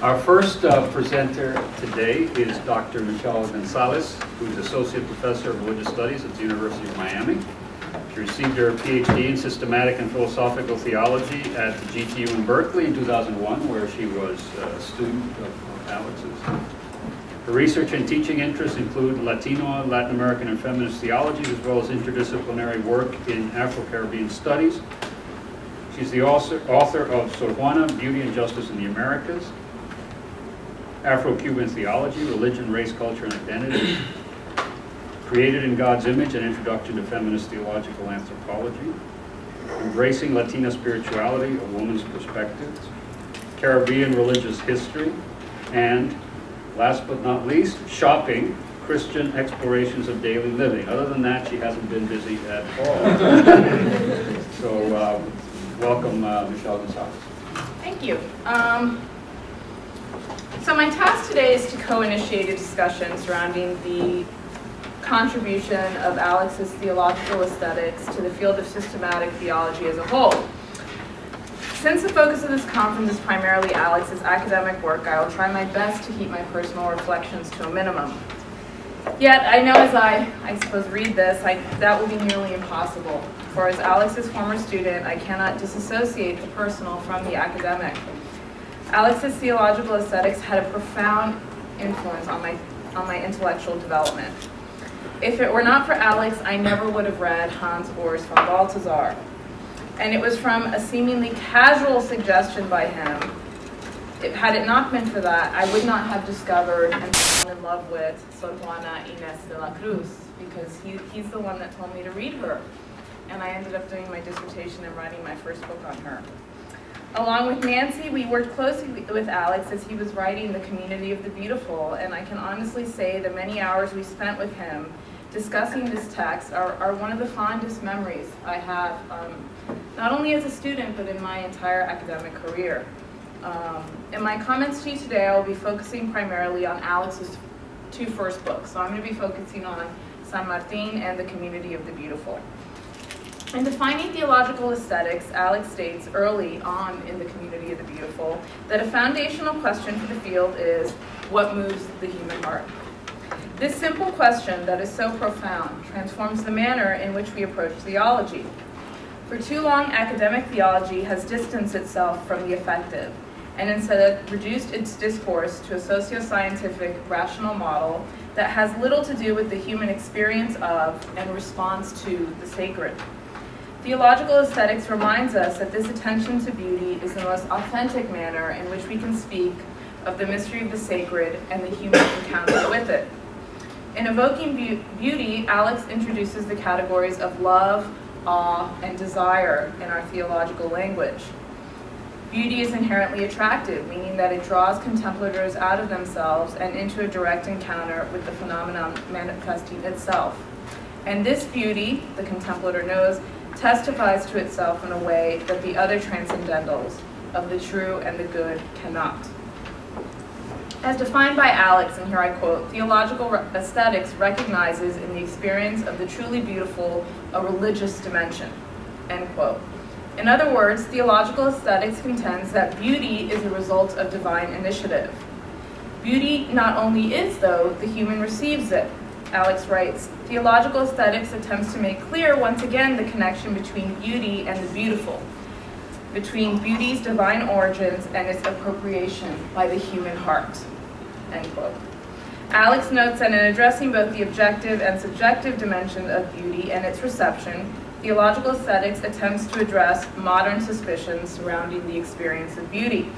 Our first presenter today is Dr. Michelle Gonzalez, who is Associate Professor of Religious Studies at the University of Miami. She received her PhD in Systematic and Philosophical Theology at the GTU in Berkeley in 2001, where she was a student of Alex's. Her research and teaching interests include Latino, Latin American, and feminist theologies, as well as interdisciplinary work in Afro-Caribbean studies. She's the author of Sor Juana, Beauty and Justice in the Americas, Afro-Cuban Theology, Religion, Race, Culture, and Identity, Created in God's Image, an Introduction to Feminist Theological Anthropology, Embracing Latina Spirituality, a Woman's Perspective, Caribbean Religious History, and, last but not least, Shopping, Christian Explorations of Daily Living. Other than that, she hasn't been busy at all. So, welcome, Michelle Gonzalez. Thank you. So my task today is to co-initiate a discussion surrounding the contribution of Alex's theological aesthetics to the field of systematic theology as a whole. Since the focus of this conference is primarily Alex's academic work, I will try my best to keep my personal reflections to a minimum. Yet, I know as I suppose read this, that will be nearly impossible. For as Alex's former student, I cannot disassociate the personal from the academic. Alex's theological aesthetics had a profound influence on my intellectual development. If it were not for Alex, I never would have read Hans Urs von Balthasar. And it was from a seemingly casual suggestion by him. Had it not been for that, I would not have discovered and fallen in love with Sor Juana Inés de la Cruz, because he's the one that told me to read her. And I ended up doing my dissertation and writing my first book on her. Along with Nancy, we worked closely with Alex as he was writing The Community of the Beautiful, and I can honestly say the many hours we spent with him discussing this text are one of the fondest memories I have, not only as a student, but in my entire academic career. In my comments to you today, I will be focusing primarily on Alex's two first books. So I'm going to be focusing on San Martin and The Community of the Beautiful. In defining theological aesthetics, Alex states early on in The Community of the Beautiful that a foundational question for the field is, what moves the human heart? This simple question that is so profound transforms the manner in which we approach theology. For too long, academic theology has distanced itself from the affective, and instead reduced its discourse to a socio-scientific rational model that has little to do with the human experience of and response to the sacred. Theological aesthetics reminds us that this attention to beauty is the most authentic manner in which we can speak of the mystery of the sacred and the human encounter with it. In evoking beauty, Alex introduces the categories of love, awe, and desire in our theological language. Beauty is inherently attractive, meaning that it draws contemplators out of themselves and into a direct encounter with the phenomenon manifesting itself. And this beauty, the contemplator knows, testifies to itself in a way that the other transcendentals of the true and the good cannot. As defined by Alex, and here I quote, theological aesthetics recognizes in the experience of the truly beautiful a religious dimension, end quote. In other words, theological aesthetics contends that beauty is a result of divine initiative. Beauty not only is, though, the human receives it. Alex writes, theological aesthetics attempts to make clear once again the connection between beauty and the beautiful, between beauty's divine origins and its appropriation by the human heart, end quote. Alex notes that in addressing both the objective and subjective dimension of beauty and its reception, theological aesthetics attempts to address modern suspicions surrounding the experience of beauty.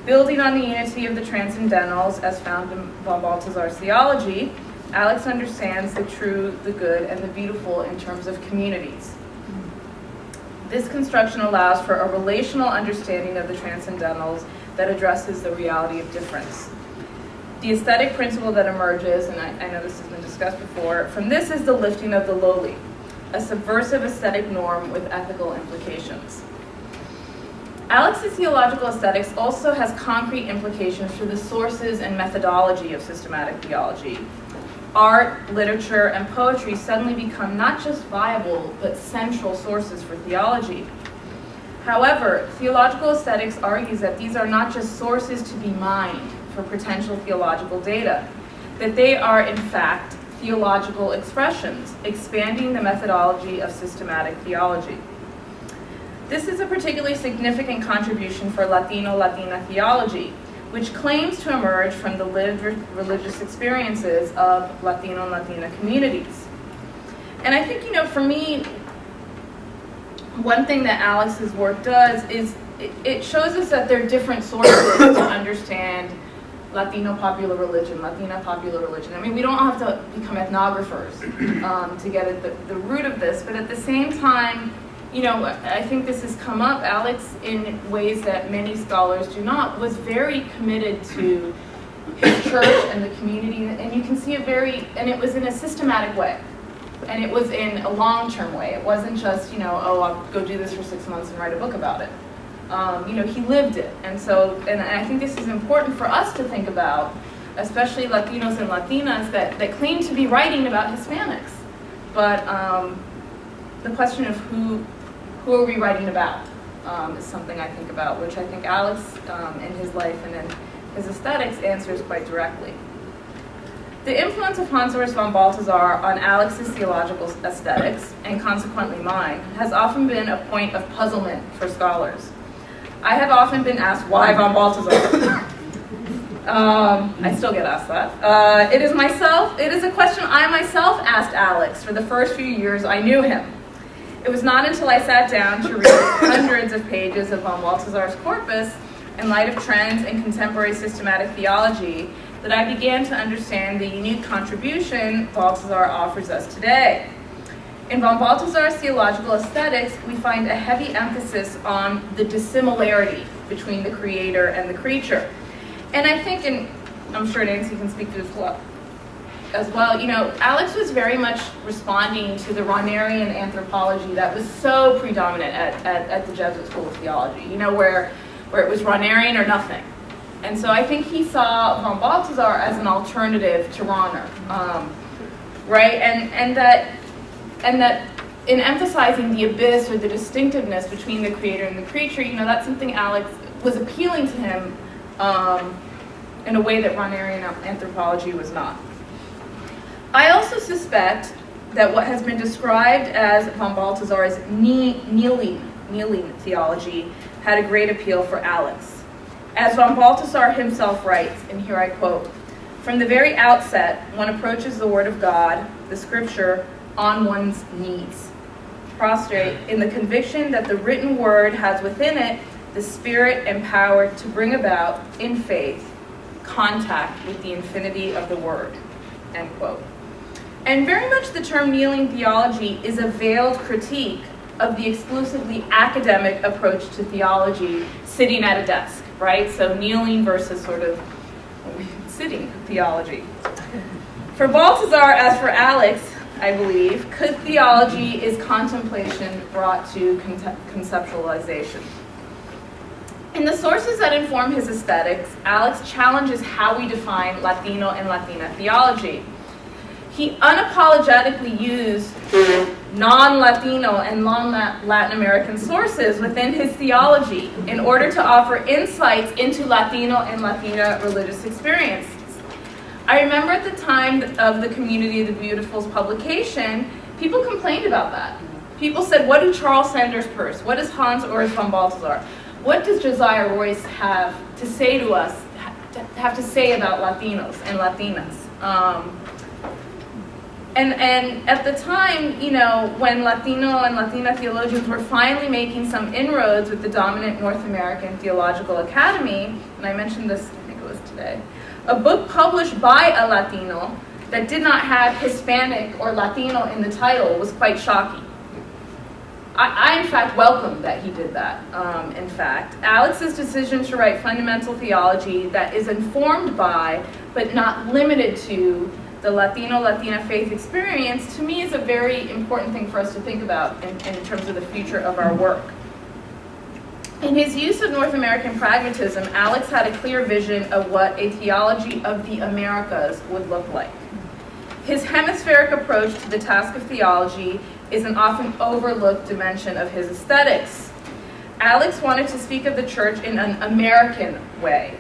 Building on the unity of the transcendentals as found in von Balthasar's theology, Alex understands the true, the good, and the beautiful in terms of communities. This construction allows for a relational understanding of the transcendentals that addresses the reality of difference. The aesthetic principle that emerges, and I know this has been discussed before, from this is the lifting of the lowly, a subversive aesthetic norm with ethical implications. Alex's theological aesthetics also has concrete implications for the sources and methodology of systematic theology. Art, literature, and poetry suddenly become not just viable, but central sources for theology. However, theological aesthetics argues that these are not just sources to be mined for potential theological data, that they are in fact theological expressions, expanding the methodology of systematic theology. This is a particularly significant contribution for Latino-Latina theology, which claims to emerge from the lived religious experiences of Latino and Latina communities. And I think, for me, one thing that Alex's work does is it shows us that there are different sources to understand Latino popular religion, Latina popular religion. I mean, we don't have to become ethnographers to get at the root of this, but at the same time, I think this has come up. Alex, in ways that many scholars do not, was very committed to his church and the community, and you can see and it was in a systematic way. And it was in a long-term way. It wasn't just, I'll go do this for 6 months and write a book about it. He lived it. And I think this is important for us to think about, especially Latinos and Latinas that claim to be writing about Hispanics. But the question of who are we writing about is something I think about, which I think Alex, in his life and in his aesthetics, answers quite directly. The influence of Hans Urs von Balthasar on Alex's theological aesthetics, and consequently mine, has often been a point of puzzlement for scholars. I have often been asked, why von Balthasar? I still get asked that. It is a question I myself asked Alex for the first few years I knew him. It was not until I sat down to read hundreds of pages of von Balthasar's corpus in light of trends in contemporary systematic theology that I began to understand the unique contribution Balthasar offers us today. In von Balthasar's theological aesthetics, we find a heavy emphasis on the dissimilarity between the creator and the creature. And I think, and I'm sure Nancy can speak to this as well, Alex was very much responding to the Rahnerian anthropology that was so predominant at the Jesuit School of Theology, where it was Rahnerian or nothing. And so I think he saw von Balthasar as an alternative to Rahner, right? And that in emphasizing the abyss or the distinctiveness between the creator and the creature, that's something Alex was appealing to him in a way that Rahnerian anthropology was not. I also suspect that what has been described as von Balthasar's kneeling theology had a great appeal for Alex. As von Balthasar himself writes, and here I quote, "From the very outset, one approaches the Word of God, the Scripture, on one's knees, prostrate in the conviction that the written Word has within it the Spirit empowered to bring about, in faith, contact with the infinity of the Word," end quote. And very much the term kneeling theology is a veiled critique of the exclusively academic approach to theology, sitting at a desk, right? So kneeling versus sort of sitting theology. For Balthasar, as for Alex, I believe, good theology is contemplation brought to conceptualization. In the sources that inform his aesthetics, Alex challenges how we define Latino and Latina theology. He unapologetically used non-Latino and non-Latin American sources within his theology in order to offer insights into Latino and Latina religious experiences. I remember at the time of the Community of the Beautiful's publication, people complained about that. People said, what do Charles Sanders Peirce, what does Hans Urs von Balthasar, what does Josiah Royce have to say to us, have to say about Latinos and Latinas? And at the time, when Latino and Latina theologians were finally making some inroads with the dominant North American Theological Academy, and I mentioned this, I think it was today, a book published by a Latino that did not have Hispanic or Latino in the title was quite shocking. I in fact, welcomed that he did that, in fact. Alex's decision to write fundamental theology that is informed by, but not limited to, the Latino-Latina faith experience, to me, is a very important thing for us to think about in terms of the future of our work. In his use of North American pragmatism, Alex had a clear vision of what a theology of the Americas would look like. His hemispheric approach to the task of theology is an often overlooked dimension of his aesthetics. Alex wanted to speak of the church in an American way,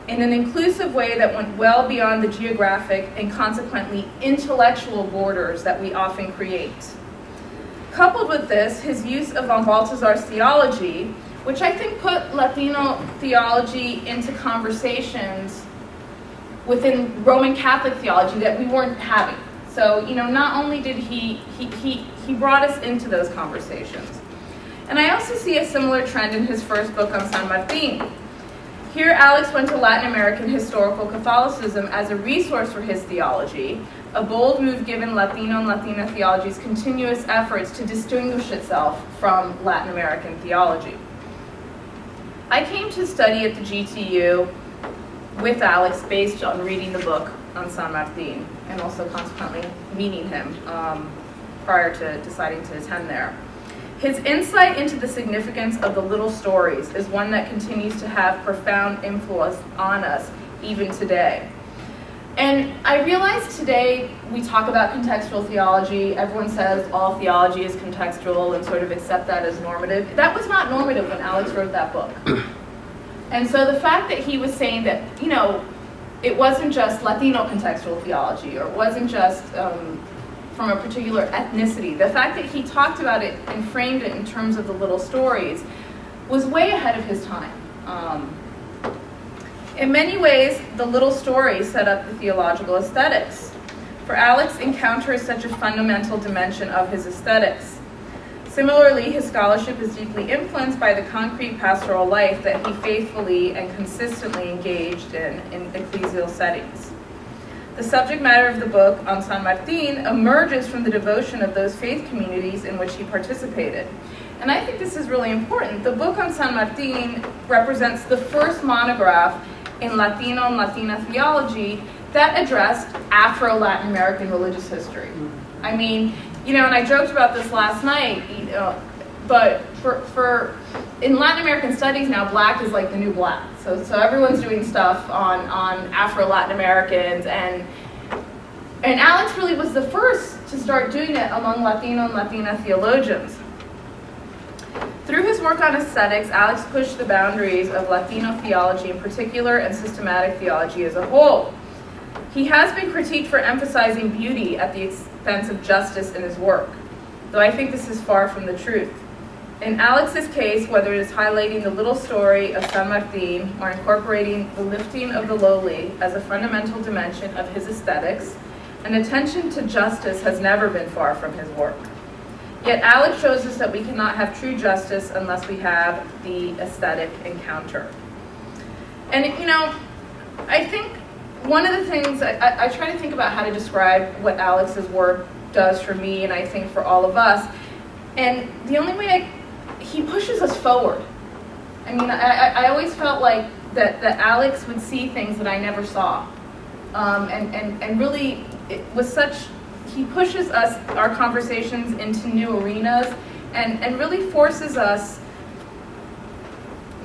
in an inclusive way that went well beyond the geographic and consequently intellectual borders that we often create. Coupled with this, his use of von Balthasar's theology, which I think put Latino theology into conversations within Roman Catholic theology that we weren't having. So, not only did he brought us into those conversations. And I also see a similar trend in his first book on San Martin. Here, Alex went to Latin American historical Catholicism as a resource for his theology, a bold move given Latino and Latina theology's continuous efforts to distinguish itself from Latin American theology. I came to study at the GTU with Alex based on reading the book on San Martin and also consequently meeting him prior to deciding to attend there. His insight into the significance of the little stories is one that continues to have profound influence on us even today. And I realize today we talk about contextual theology. Everyone says all theology is contextual and sort of accept that as normative. That was not normative when Alex wrote that book. And so the fact that he was saying that, it wasn't just Latino contextual theology, or it wasn't just from a particular ethnicity. The fact that he talked about it and framed it in terms of the little stories was way ahead of his time. In many ways, the little stories set up the theological aesthetics. For Alex, encounter is such a fundamental dimension of his aesthetics. Similarly, his scholarship is deeply influenced by the concrete pastoral life that he faithfully and consistently engaged in ecclesial settings. The subject matter of the book on San Martin emerges from the devotion of those faith communities in which he participated. And I think this is really important. The book on San Martin represents the first monograph in Latino and Latina theology that addressed Afro-Latin American religious history. I mean, and I joked about this last night, but for in Latin American studies now, black is like the new black. So everyone's doing stuff on Afro-Latin Americans, and Alex really was the first to start doing it among Latino and Latina theologians. Through his work on aesthetics, Alex pushed the boundaries of Latino theology in particular and systematic theology as a whole. He has been critiqued for emphasizing beauty at the expense of justice in his work, though I think this is far from the truth. In Alex's case, whether it is highlighting the little story of San Martin or incorporating the lifting of the lowly as a fundamental dimension of his aesthetics, an attention to justice has never been far from his work. Yet Alex shows us that we cannot have true justice unless we have the aesthetic encounter. And I think one of the things, I try to think about how to describe what Alex's work does for me, and I think for all of us, and the only way he pushes us forward. I mean, I always felt like that Alex would see things that I never saw. And really, it was such, he pushes us, our conversations into new arenas and really forces us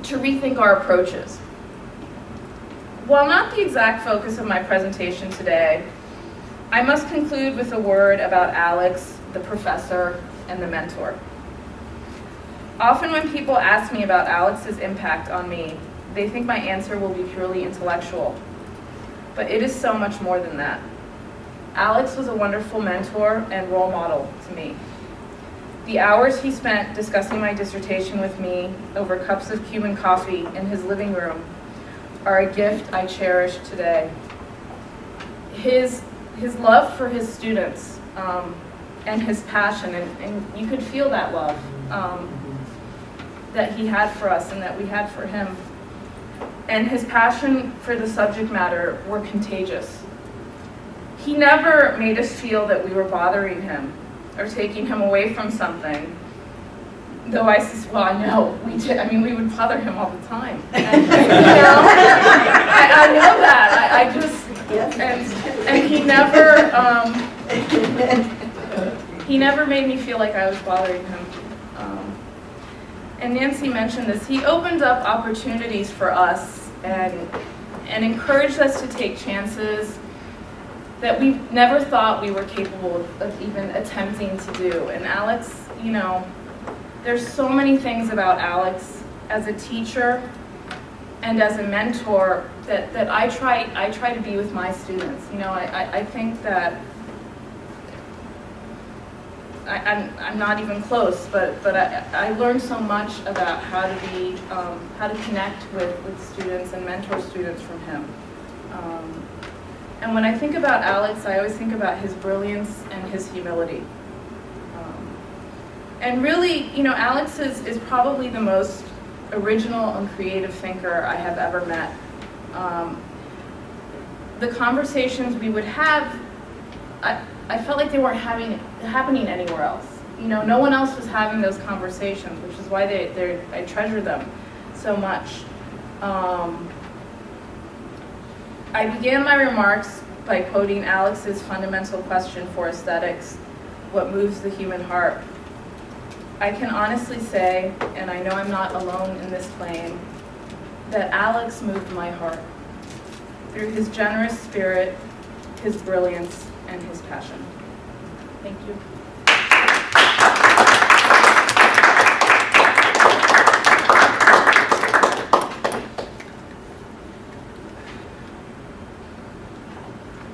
to rethink our approaches. While not the exact focus of my presentation today, I must conclude with a word about Alex, the professor, and the mentor. Often when people ask me about Alex's impact on me, they think my answer will be purely intellectual. But it is so much more than that. Alex was a wonderful mentor and role model to me. The hours he spent discussing my dissertation with me over cups of Cuban coffee in his living room are a gift I cherish today. His love for his students and his passion, and you could feel that love that he had for us and that we had for him. And his passion for the subject matter were contagious. He never made us feel that we were bothering him or taking him away from something. Though I know we did. I mean, we would bother him all the time. And, I know that. I just, and he never made me feel like I was bothering him. And Nancy mentioned this. He opened up opportunities for us and encouraged us to take chances that we never thought we were capable of even attempting to do. And Alex, There's so many things about Alex as a teacher and as a mentor that I try to be with my students. You know, I think that I'm not even close, but I learned so much about how to connect with students and mentor students from him. And when I think about Alex, I always think about his brilliance and his humility. And really, you know, Alex is probably the most original and creative thinker I have ever met. The conversations we would have, I felt like they weren't happening anywhere else. You know, no one else was having those conversations, which is why I treasure them so much. I began my remarks by quoting Alex's fundamental question for aesthetics: what moves the human heart? I can honestly say, and I know I'm not alone in this claim, that Alex moved my heart through his generous spirit, his brilliance, and his passion. Thank you.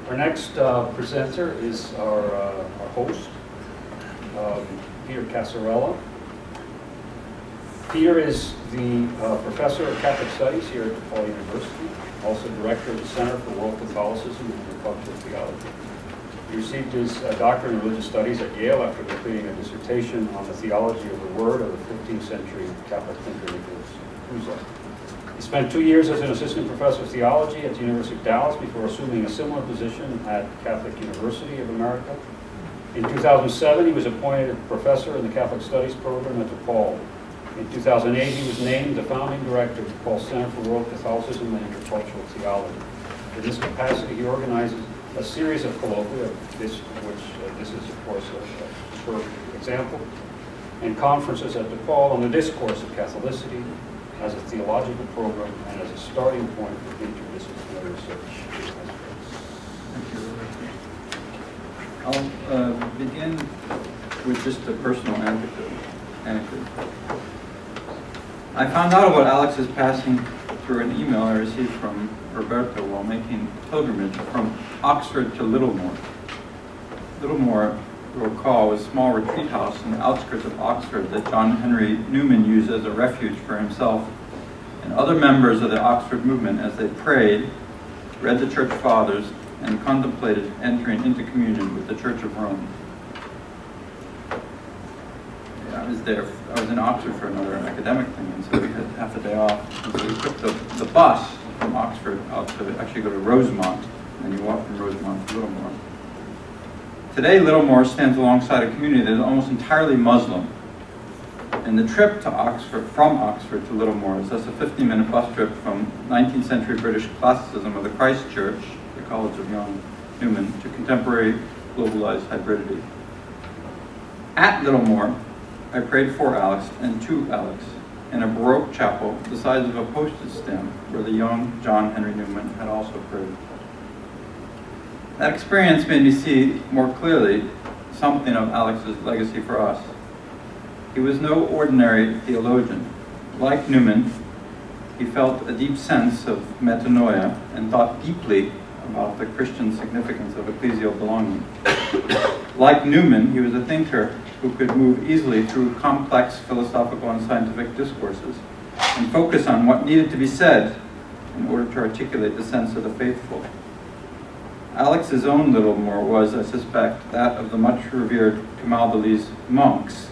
Our next presenter is our host, Peter Casarella. Peter is the professor of Catholic Studies here at DePaul University, also director of the Center for World Catholicism and Cultural Theology. He received his doctorate in religious studies at Yale after completing a dissertation on the theology of the Word of the 15th century Catholic thinker Nicholas Cusa. He spent 2 years as an assistant professor of theology at the University of Dallas before assuming a similar position at Catholic University of America. In 2007, he was appointed professor in the Catholic Studies program at DePaul. In 2008, he was named the founding director of DePaul Center for World Catholicism and Intercultural Theology. In this capacity, he organizes a series of colloquia, this is, of course, a short example, and conferences at DePaul on the discourse of Catholicity as a theological program and as a starting point for interdisciplinary research. Thank you. I'll begin with just a personal anecdote. I found out about Alex's passing through an email I received from Roberto while making pilgrimage from Oxford to Littlemore. Littlemore, you'll recall, was a small retreat house in the outskirts of Oxford that John Henry Newman used as a refuge for himself and other members of the Oxford movement as they prayed, read the Church Fathers, and contemplated entering into communion with the Church of Rome. Yeah, I was in Oxford for another academic thing, and so we had half a day off. And so we took the bus from Oxford out to actually go to Rosemont, and you walk from Rosemont to Littlemore. Today, Littlemore stands alongside a community that is almost entirely Muslim. And the trip to Oxford, from Oxford to Littlemore, is thus a 15-minute bus trip from 19th century British classicism of the Christ Church, the College of Young Newman, to contemporary globalized hybridity. At Littlemore, I prayed for Alex and to Alex in a Baroque chapel the size of a postage stamp where the young John Henry Newman had also prayed. That experience made me see more clearly something of Alex's legacy for us. He was no ordinary theologian. Like Newman, he felt a deep sense of metanoia and thought deeply about the Christian significance of ecclesial belonging. Like Newman, he was a thinker who could move easily through complex philosophical and scientific discourses and focus on what needed to be said in order to articulate the sense of the faithful. Alex's own Littlemore was, I suspect, that of the much revered Camaldolese monks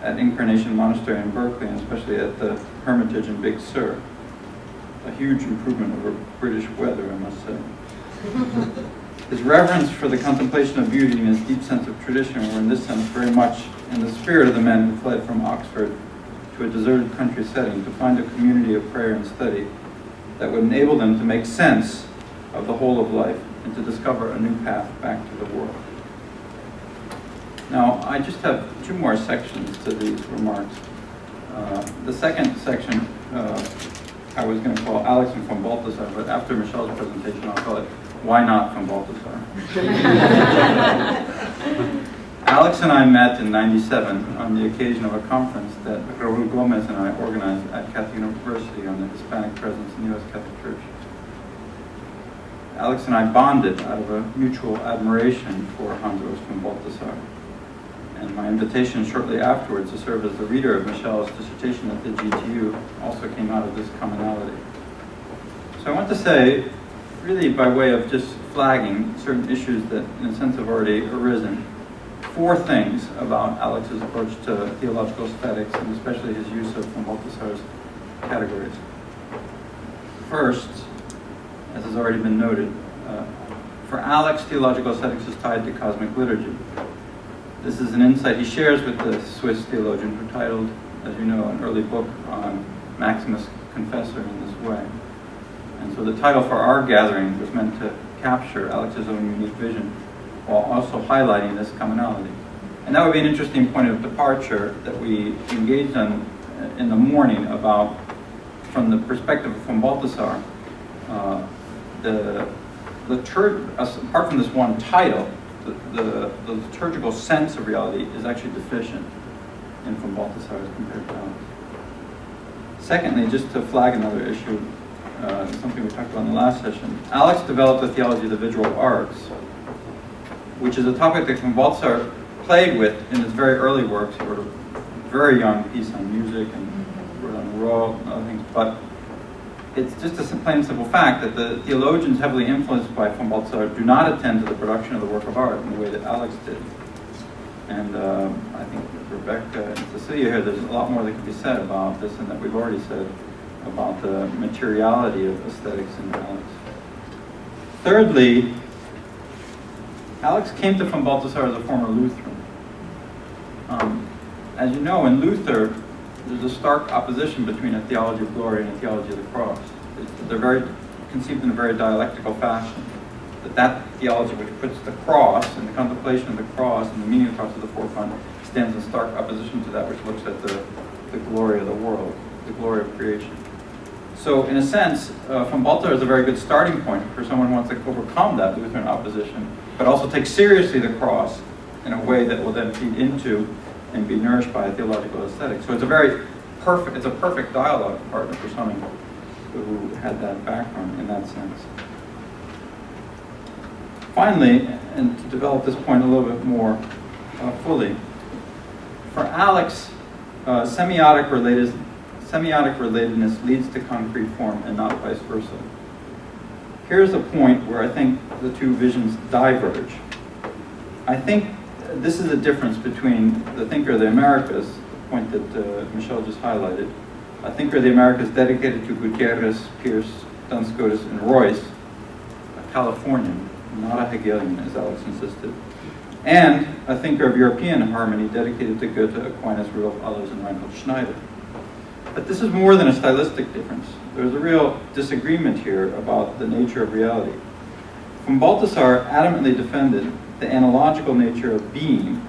at Incarnation Monastery in Berkeley, and especially at the Hermitage in Big Sur. A huge improvement over British weather, I must say. His reverence for the contemplation of beauty and his deep sense of tradition were in this sense very much in the spirit of the men who fled from Oxford to a deserted country setting to find a community of prayer and study that would enable them to make sense of the whole of life and to discover a new path back to the world. Now, I just have two more sections to these remarks. The second section I was going to call Alex and von Balthasar, but after Michelle's presentation I'll call it Why Not von Balthasar. Alex and I met in '97 on the occasion of a conference that Raul Gomez and I organized at Catholic University on the Hispanic presence in the U.S. Catholic Church. Alex and I bonded out of a mutual admiration for Hans Urs von Balthasar. And my invitation shortly afterwards to serve as the reader of Michelle's dissertation at the GTU also came out of this commonality. So I want to say, really by way of just flagging certain issues that in a sense have already arisen, 4 things about Alex's approach to theological aesthetics, and especially his use of von Balthasar's categories. First, as has already been noted, for Alex, theological aesthetics is tied to cosmic liturgy. This is an insight he shares with the Swiss theologian who titled, as you know, an early book on Maximus Confessor in this way. And so the title for our gathering was meant to capture Alex's own unique vision while also highlighting this commonality. And that would be an interesting point of departure that we engaged on in the morning about, from the perspective of von Balthasar, apart from this one title, the liturgical sense of reality is actually deficient in von Balthasar as compared to Alex. Secondly, just to flag another issue, something we talked about in the last session, Alex developed the theology of the visual arts, which is a topic that von Balthasar played with in his very early works. He wrote a very young piece on music and wrote on Royal and other things, but it's just a plain and simple fact that the theologians heavily influenced by von Balthasar do not attend to the production of the work of art in the way that Alex did. And I think Rebecca and Cecilia here, there's a lot more that can be said about this and that we've already said about the materiality of aesthetics in Alex. Thirdly, Alex came to von Balthasar as a former Lutheran. As you know, in Luther, there's a stark opposition between a theology of glory and a theology of the cross. They're very conceived in a very dialectical fashion. That theology which puts the cross and the contemplation of the cross and the meaning of the cross at the forefront stands in stark opposition to that which looks at the glory of the world, the glory of creation. So in a sense, von Balthasar is a very good starting point for someone who wants to overcome that Lutheran opposition, but also take seriously the cross in a way that will then feed into and be nourished by a theological aesthetic. So it's a perfect dialogue partner for someone who had that background in that sense. Finally, and to develop this point a little bit more fully, for Alex, semiotic relatedness leads to concrete form and not vice versa. Here's a point where I think the two visions diverge. I think this is a difference between the thinker of the Americas, the point that Michelle just highlighted, a thinker of the Americas dedicated to Gutierrez, Pierce, Duns Scotus, and Royce, a Californian, not a Hegelian, as Alex insisted, and a thinker of European harmony dedicated to Goethe, Aquinas, Rudolf Allers, and Reinhold Schneider. But this is more than a stylistic difference. There's a real disagreement here about the nature of reality. Von Balthasar adamantly defended the analogical nature of being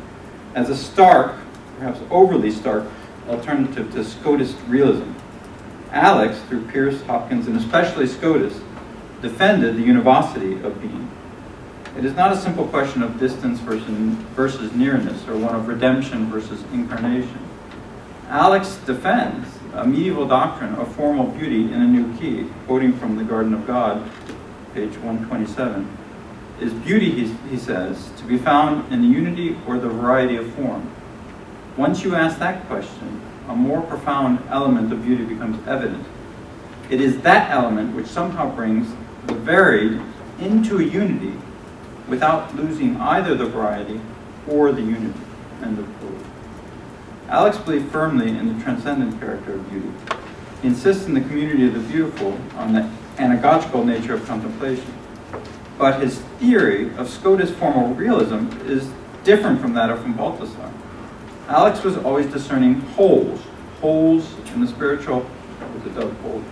as a stark, perhaps overly stark, alternative to Scotist realism. Alex, through Pierce, Hopkins, and especially Scotus, defended the univocity of being. It is not a simple question of distance versus nearness, or one of redemption versus incarnation. Alex defends a medieval doctrine of formal beauty in a new key, quoting from the Garden of God, page 127. Is beauty, he says, to be found in the unity or the variety of form? Once you ask that question, a more profound element of beauty becomes evident. It is that element which somehow brings the varied into a unity without losing either the variety or the unity. End of quote. Alex believed firmly in the transcendent character of beauty. He insists in the community of the beautiful on the anagogical nature of contemplation. But his theory of Scotist formal realism is different from that of von Balthasar. Alex was always discerning holes in the spiritual, with the dove hole,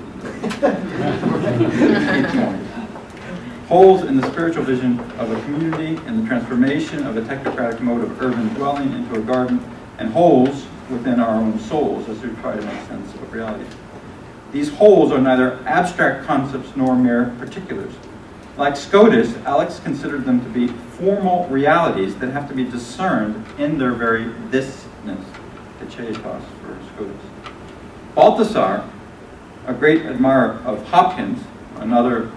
holes in the spiritual vision of a community and the transformation of a technocratic mode of urban dwelling into a garden, and holes within our own souls as we try to make sense of reality. These holes are neither abstract concepts nor mere particulars. Like Scotus, Alex considered them to be formal realities that have to be discerned in their very thisness, Techetos for Scotus. Balthasar, a great admirer of Hopkins, another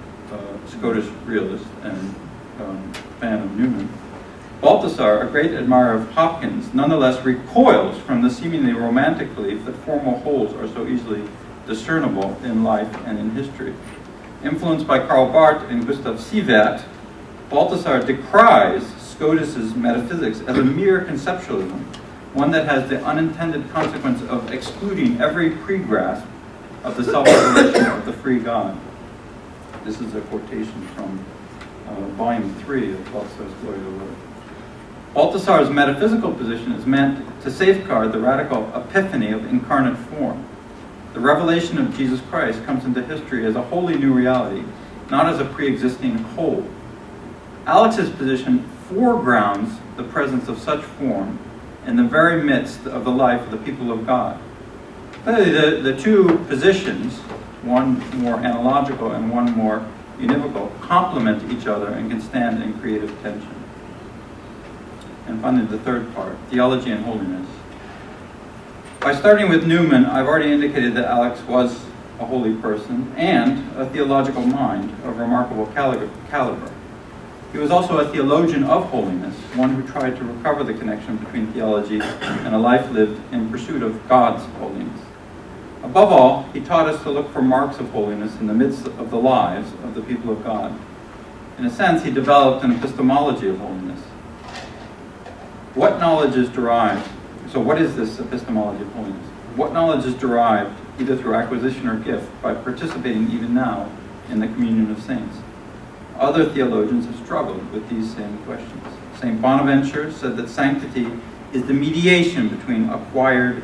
Scottish realist and fan of Newman, Balthasar, a great admirer of Hopkins, nonetheless recoils from the seemingly romantic belief that formal wholes are so easily discernible in life and in history. Influenced by Karl Barth and Gustav Sievert, Balthasar decries Scotus's metaphysics as a mere conceptualism, one that has the unintended consequence of excluding every pre-grasp of the self-revelation of the free God. This is a quotation from volume 3 of Balthasar's Glory to Lord. Balthasar's metaphysical position is meant to safeguard the radical epiphany of incarnate form. The revelation of Jesus Christ comes into history as a wholly new reality, not as a pre-existing whole. Alex's position foregrounds the presence of such form in the very midst of the life of the people of God. Clearly, the two positions, one more analogical and one more univocal, complement each other and can stand in creative tension. And finally, the third part, theology and holiness. By starting with Newman, I've already indicated that Alex was a holy person and a theological mind of remarkable caliber. He was also a theologian of holiness, one who tried to recover the connection between theology and a life lived in pursuit of God's holiness. Above all, he taught us to look for marks of holiness in the midst of the lives of the people of God. In a sense, he developed an epistemology of holiness. What knowledge is derived? So what is this epistemology of holiness? What knowledge is derived, either through acquisition or gift, by participating even now in the communion of saints? Other theologians have struggled with these same questions. St. Bonaventure said that sanctity is the mediation between acquired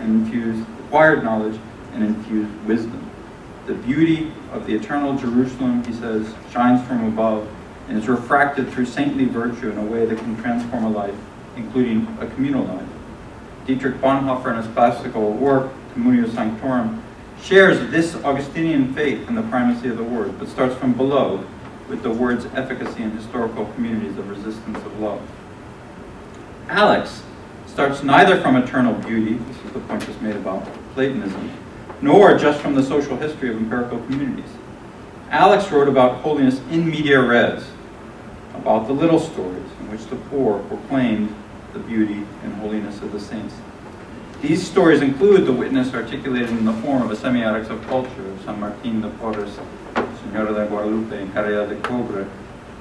knowledge and infused wisdom. The beauty of the eternal Jerusalem, he says, shines from above and is refracted through saintly virtue in a way that can transform a life, including a communal life. Dietrich Bonhoeffer, in his classical work, Communio Sanctorum, shares this Augustinian faith in the primacy of the Word, but starts from below with the Word's efficacy in historical communities of resistance of love. Alex starts neither from eternal beauty, this is the point just made about Platonism, nor just from the social history of empirical communities. Alex wrote about holiness in media res, about the little stories in which the poor proclaimed the beauty and holiness of the saints. These stories include the witness articulated in the form of a semiotics of culture of San Martín de Porres, Señora de Guadalupe, and Carrera de Cobre,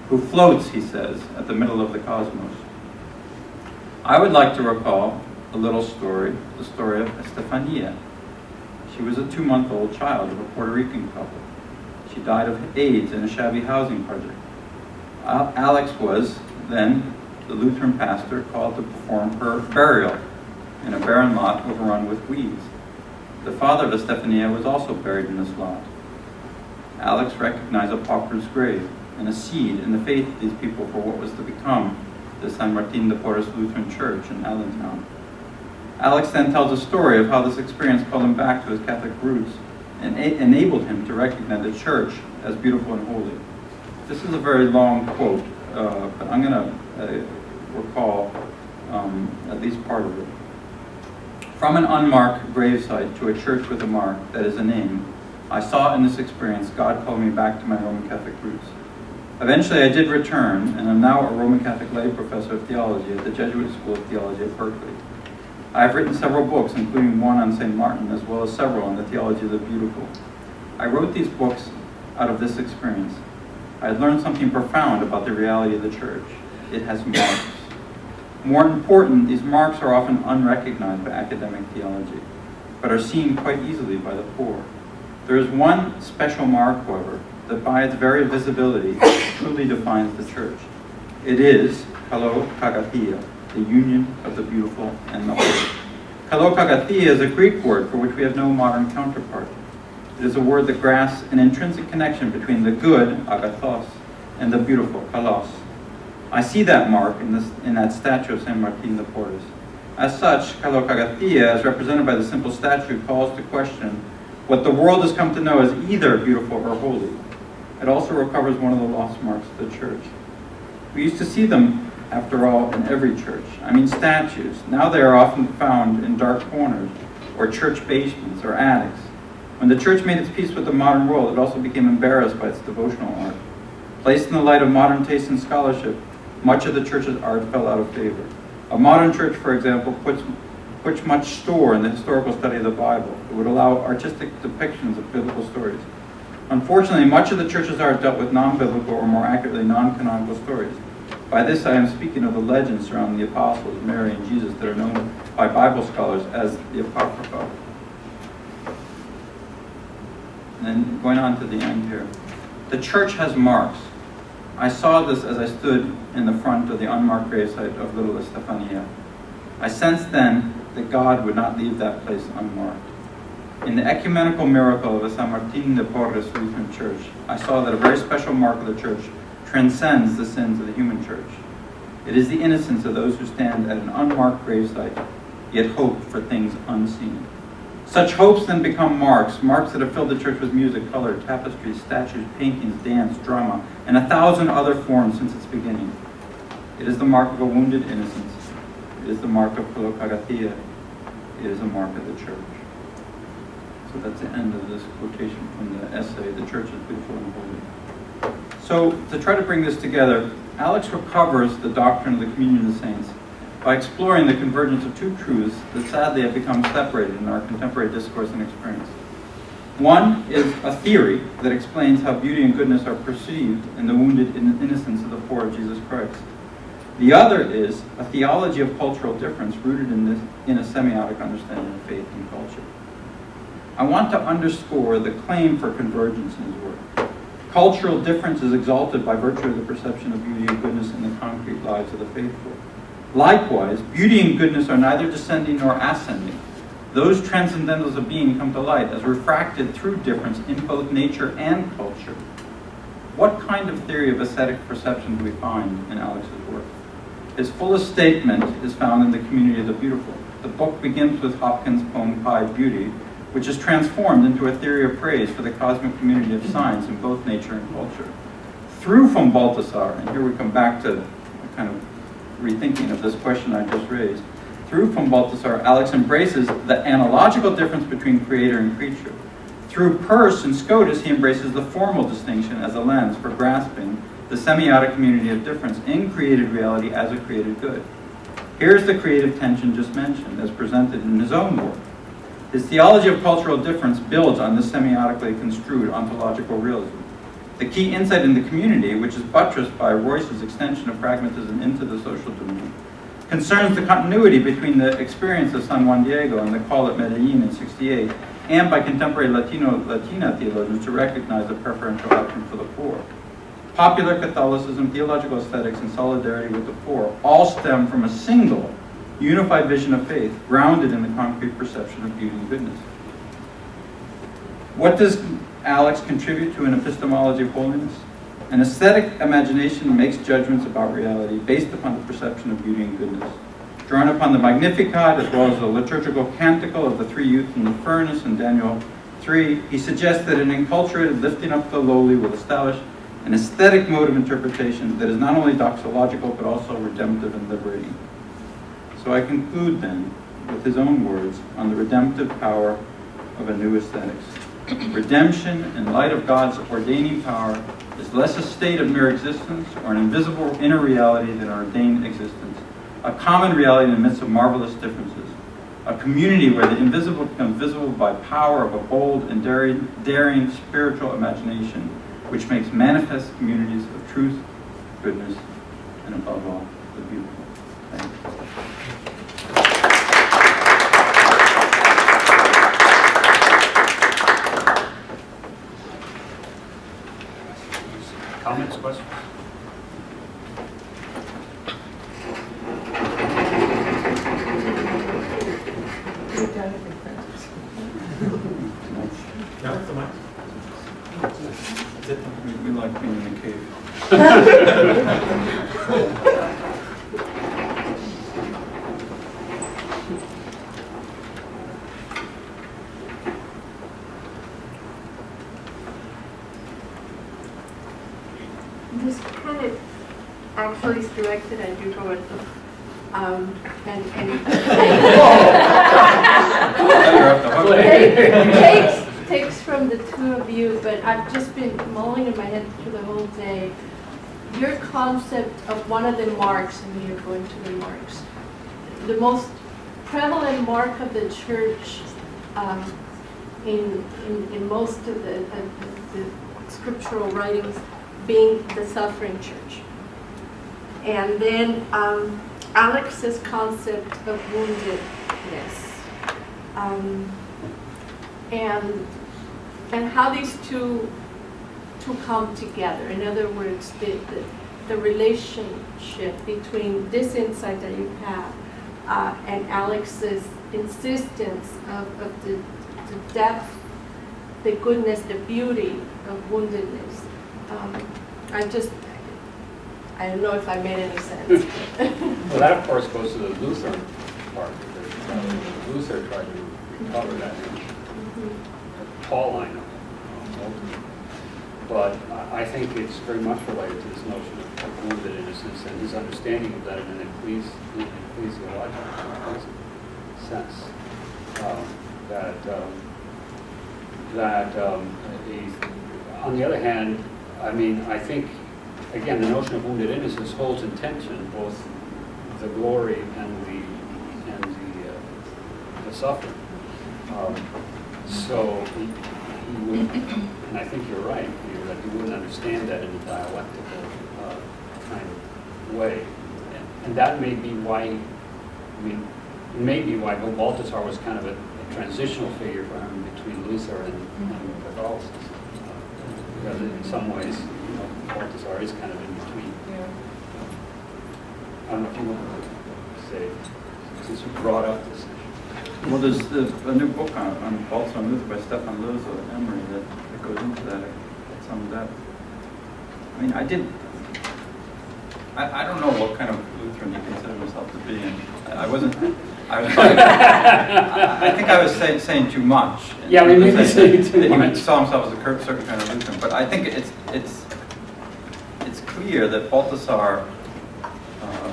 who floats, he says, at the middle of the cosmos. I would like to recall a little story, the story of Estefania. She was a 2-month-old child of a Puerto Rican couple. She died of AIDS in a shabby housing project. Alex was then the Lutheran pastor called to perform her burial in a barren lot overrun with weeds. The father of Estefania was also buried in this lot. Alex recognized a pauper's grave and a seed in the faith of these people for what was to become the San Martín de Porres Lutheran Church in Allentown. Alex then tells a story of how this experience called him back to his Catholic roots and enabled him to recognize the church as beautiful and holy. This is a very long quote, but I'm going to recall at least part of it. From an unmarked gravesite to a church with a mark that is a name, I saw in this experience God call me back to my Roman Catholic roots. Eventually I did return, and am now a Roman Catholic lay professor of theology at the Jesuit School of Theology at Berkeley. I have written several books, including one on St. Martin, as well as several on the theology of the beautiful. I wrote these books out of this experience. I had learned something profound about the reality of the church. It has marks. More important, these marks are often unrecognized by academic theology, but are seen quite easily by the poor. There is one special mark, however, that by its very visibility truly defines the church. It is kalokagathia, the union of the beautiful and the holy. Kalokagathia is a Greek word for which we have no modern counterpart. It is a word that grasps an intrinsic connection between the good, agathos, and the beautiful, kalos. I see that mark in that statue of San Martín de Porres. As such, kalokagathia, as represented by the simple statue, calls to question what the world has come to know as either beautiful or holy. It also recovers one of the lost marks of the church. We used to see them after all, in every church. I mean statues. Now they are often found in dark corners, or church basements, or attics. When the church made its peace with the modern world, it also became embarrassed by its devotional art. Placed in the light of modern taste and scholarship, much of the church's art fell out of favor. A modern church, for example, puts much store in the historical study of the Bible. It would allow artistic depictions of biblical stories. Unfortunately, much of the church's art dealt with non-biblical, or more accurately, non-canonical stories. By this, I am speaking of the legends surrounding the apostles, Mary, and Jesus that are known by Bible scholars as the Apocrypha. And then going on to the end here. The church has marks. I saw this as I stood in the front of the unmarked gravesite of little Estefania. I sensed then that God would not leave that place unmarked. In the ecumenical miracle of the San Martin de Porres Lutheran Church, I saw that a very special mark of the church transcends the sins of the human church. It is the innocence of those who stand at an unmarked gravesite, yet hope for things unseen. Such hopes then become marks, marks that have filled the church with music, color, tapestries, statues, paintings, dance, drama, and 1,000 other forms since its beginning. It is the mark of a wounded innocence. It is the mark of Colocagatia. It is the mark of the church. So that's the end of this quotation from the essay, The Church is Beautiful and Holy. So to try to bring this together, Alex recovers the doctrine of the communion of the saints by exploring the convergence of two truths that sadly have become separated in our contemporary discourse and experience. One is a theory that explains how beauty and goodness are perceived in the wounded innocence of the poor of Jesus Christ. The other is a theology of cultural difference rooted in a semiotic understanding of faith and culture. I want to underscore the claim for convergence in his work. Cultural difference is exalted by virtue of the perception of beauty and goodness in the concrete lives of the faithful. Likewise, beauty and goodness are neither descending nor ascending. Those transcendentals of being come to light as refracted through difference in both nature and culture. What kind of theory of aesthetic perception do we find in Alex's work? His fullest statement is found in The Community of the Beautiful. The book begins with Hopkins' poem Pied Beauty, which is transformed into a theory of praise for the cosmic community of science in both nature and culture. Through from Balthasar, and here we come back to a kind of rethinking of this question I just raised, through from Balthasar, Alex embraces the analogical difference between creator and creature. Through Peirce and Scotus, he embraces the formal distinction as a lens for grasping the semiotic community of difference in created reality as a created good. Here's the creative tension just mentioned, as presented in his own work. His theology of cultural difference builds on this semiotically construed ontological realism. The key insight in the community, which is buttressed by Royce's extension of pragmatism into the social domain, concerns the continuity between the experience of San Juan Diego and the call at Medellin in '68, and by contemporary Latina theologians to recognize the preferential option for the poor. Popular Catholicism, theological aesthetics, and solidarity with the poor all stem from a single, unified vision of faith, grounded in the concrete perception of beauty and goodness. What does Alex contribute to an epistemology of holiness? An aesthetic imagination makes judgments about reality based upon the perception of beauty and goodness. Drawn upon the Magnificat, as well as the liturgical canticle of the three youths in the furnace in Daniel 3, he suggests that an enculturated lifting up the lowly will establish an aesthetic mode of interpretation that is not only doxological, but also redemptive and liberating. So I conclude then with his own words on the redemptive power of a new aesthetics. Redemption, in light of God's ordaining power, is less a state of mere existence or an invisible inner reality than an ordained existence, a common reality in the midst of marvelous differences, a community where the invisible becomes visible by power of a bold and daring spiritual imagination, which makes manifest communities of truth, goodness, and above all, the beautiful. Thank you. Comments, questions? We like being in the cave. This kind of actually is directed at you, Roberto. Takes from the two of you, but I've just been mulling in my head through the whole day. Your concept of one of the marks, and you're going to the marks, the most prevalent mark of the church in most of the scriptural writings being the suffering church. And then Alex's concept of woundedness. And how these two come together. In other words, the relationship between this insight that you have and Alex's insistence of the depth, the goodness, the beauty of woundedness. I don't know if I made any sense. Well, that of course goes to the Lutheran part, because Luther tried to recover that Pauline. But I think it's very much related to this notion of wounded innocence and his understanding of that in an ecclesiological sense. On the other hand, I mean, I think, again, the notion of wounded innocence holds in tension both the glory and the suffering. So he would, and I think you're right, Peter, that he wouldn't understand that in a dialectical kind of way. And that may be why, Bill Balthasar was kind of a transitional figure for him between Luther and Catholicism. Because in some ways, Balthasar is kind of in between. Yeah. I don't know if you want to say, since you brought up this issue. Well, there's a new book on Balthasar and Luther by Stefan Lozo at Emory that goes into that at some depth. I mean, I don't know what kind of Lutheran you consider yourself to be, and I wasn't. I think I was saying too much. Yeah, we may be saying too much. He saw himself as a certain kind of Lutheran, but I think it's clear that Balthasar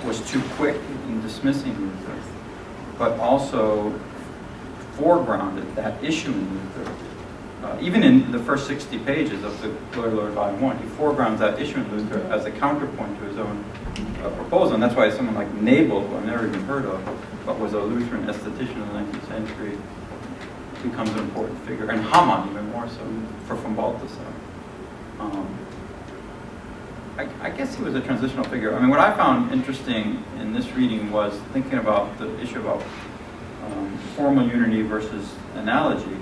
was too quick in dismissing Luther, but also foregrounded that issue in Luther. Even in the first 60 pages of the Glory, Lord, Volume 1, he foregrounds that issue in Luther as a counterpoint to his own proposal, and that's why someone like Nabal, who I've never even heard of, but was a Lutheran aesthetician in the 19th century, becomes an important figure, and Hamann even more so from Balthasar. I guess he was a transitional figure. I mean, what I found interesting in this reading was thinking about the issue about formal unity versus analogy.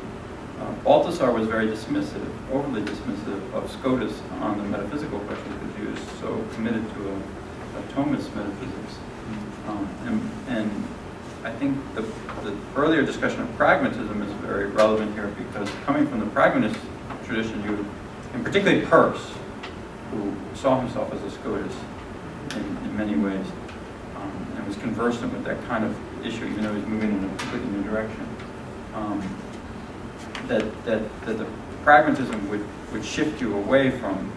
Balthasar was very dismissive, overly dismissive of Scotus on the metaphysical questions because he was so committed to a Thomist metaphysics. And I think the earlier discussion of pragmatism is very relevant here because coming from the pragmatist tradition, and particularly Peirce, who saw himself as a Scotus in many ways, and was conversant with that kind of issue, even though he was moving in a completely new direction. That the pragmatism would shift you away from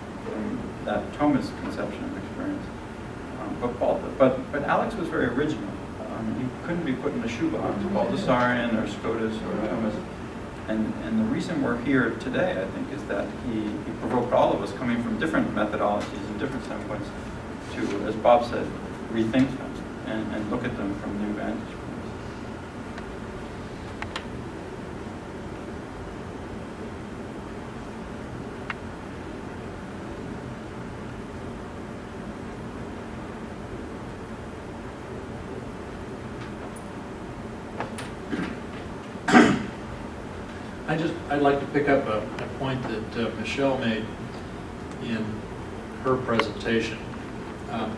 that Thomist conception of experience. But Alex was very original. He couldn't be put in a shoebox, Balthasarian or Scotus or Thomist. And the reason we're here today, I think, is that he provoked all of us coming from different methodologies and different standpoints to, as Bob said, rethink them and look at them from new vantage points. I'd like to pick up a point that Michelle made in her presentation